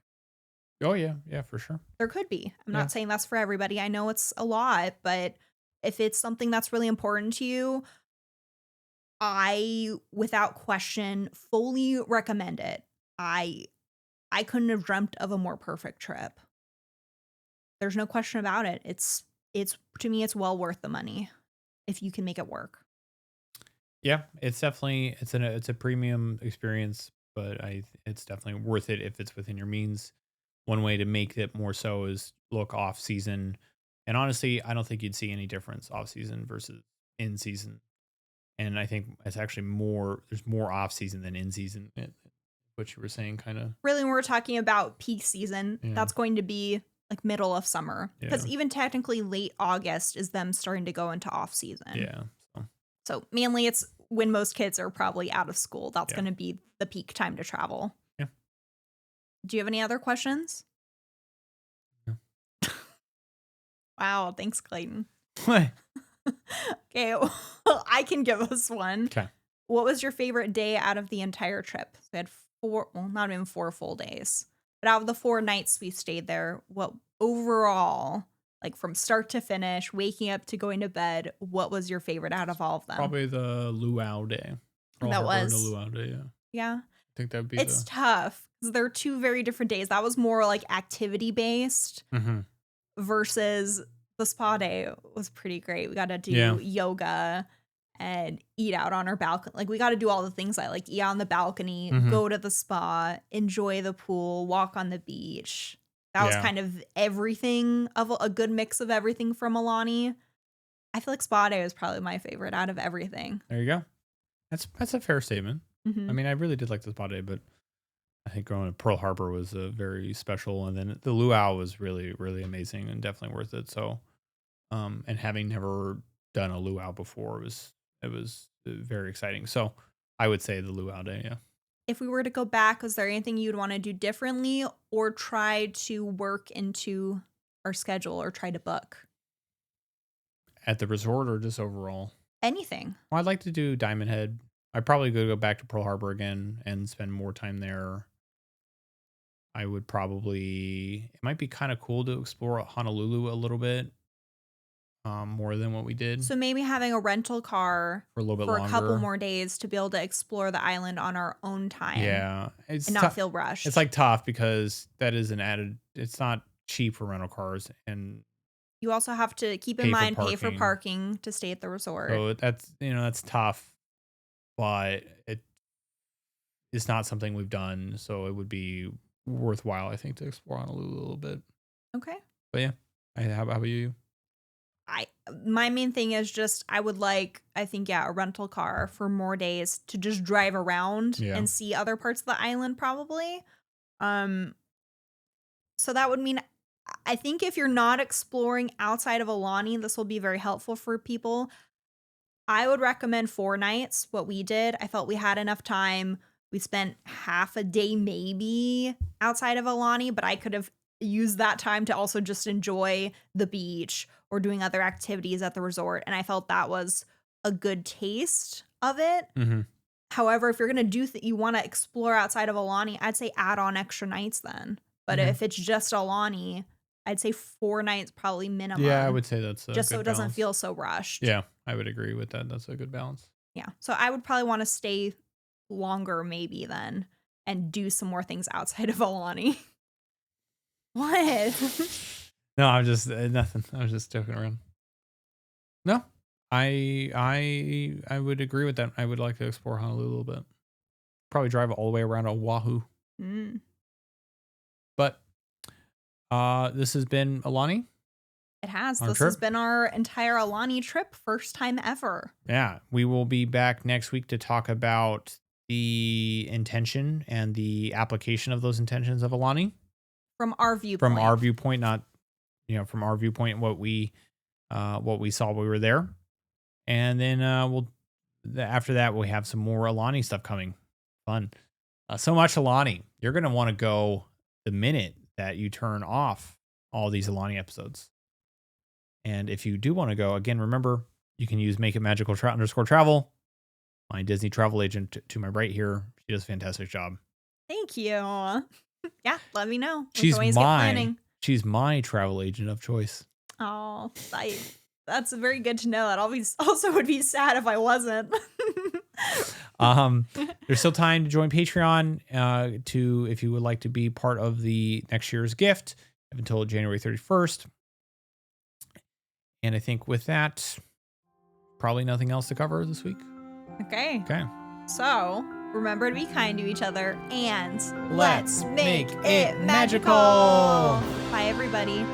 Oh, yeah. Yeah, for sure. There could be. I'm not saying that's for everybody. I know it's a lot, but if it's something that's really important to you, I, without question, fully recommend it. I couldn't have dreamt of a more perfect trip. There's no question about it. It's to me, it's well worth the money if you can make it work. Yeah, it's definitely it's a premium experience, but it's definitely worth it if it's within your means. One way to make it more so is look off season, and honestly, I don't think you'd see any difference off season versus in season. And I think it's actually there's more off season than in season. What you were saying, kind of. Really, when we're talking about peak season, that's going to be like middle of summer, because even technically late August is them starting to go into off season. Yeah. So mainly it's when most kids are probably out of school. That's going to be the peak time to travel. Yeah. Do you have any other questions? No. Wow. Thanks, Clayton. What? Okay. Well, I can give us one. Okay. What was your favorite day out of the entire trip? So we had not even 4 full days, but out of the 4 nights we stayed there, what overall, like from start to finish, waking up to going to bed, what was your favorite out of all of them? Probably the luau day. That was the luau day. Yeah. Yeah. I think that'd be. It's tough because they're 2 very different days. That was more like activity based versus the spa day was pretty great. We got to do yoga and eat out on our balcony. Like, we got to do all the things I like: eat out on the balcony, go to the spa, enjoy the pool, walk on the beach. That was kind of everything, of a good mix of everything from Aulani. I feel like spa day was probably my favorite out of everything. There you go. That's a fair statement. I mean, I really did like the spa day, but I think going to Pearl Harbor was very special, and then the luau was really, really amazing and definitely worth it. So, and having never done a luau before, it was very exciting. So, I would say the luau day. Yeah. If we were to go back, is there anything you'd want to do differently or try to work into our schedule or try to book? At the resort or just overall? Anything. Well, I'd like to do Diamond Head. I'd probably go back to Pearl Harbor again and spend more time there. I would probably, it might be kind of cool to explore Honolulu a little bit. More than what we did. So maybe having a rental car for a little bit for longer. a couple more days to be able to explore the island on our own time. Yeah. And not feel rushed. It's like tough because that is an added, it's not cheap for rental cars. And you also have to keep in mind, pay for parking to stay at the resort. So that's, that's tough, but it's not something we've done. So it would be worthwhile, I think, to explore Honolulu a little bit. Okay. But yeah, how about you? My main thing is just I would like, I think, a rental car for more days to just drive around and see other parts of the island probably. So that would mean, I think if you're not exploring outside of Aulani, this will be very helpful for people. I would recommend 4 nights, what we did. I felt we had enough time. We spent half a day maybe outside of Aulani, but I could have used that time to also just enjoy the beach or doing other activities at the resort. And I felt that was a good taste of it. Mm-hmm. However, if you're going to do you want to explore outside of Aulani, I'd say add on extra nights then. But if it's just Aulani, I'd say 4 nights probably minimum. Yeah, I would say that's just so it doesn't feel so rushed. Yeah, I would agree with that. That's a good balance. Yeah. So I would probably want to stay longer maybe then and do some more things outside of Aulani. What? No, I'm just nothing. I was just joking around. No, I would agree with that. I would like to explore Honolulu a little bit. Probably drive all the way around Oahu. But this has been Aulani. It has. This has been our entire Aulani trip. First time ever. Yeah. We will be back next week to talk about the intention and the application of those intentions of Aulani. From our viewpoint. From our viewpoint, not, from our viewpoint, what we saw while we were there. And then after that, we have some more Aulani stuff coming. Fun. So much Aulani. You're going to want to go the minute that you turn off all these Aulani episodes. And if you do want to go, again, remember, you can use @makeitmagical_travel. My Disney travel agent to my right here. She does a fantastic job. Thank you. Yeah, let me know. She's my travel agent of choice. Oh, that's very good to know. That also would be sad if I wasn't. There's still time to join Patreon if you would like to be part of the next year's gift up until January 31st. And I think with that, probably nothing else to cover this week. Okay. Okay. So remember to be kind to each other and let's make it magical. Bye, everybody.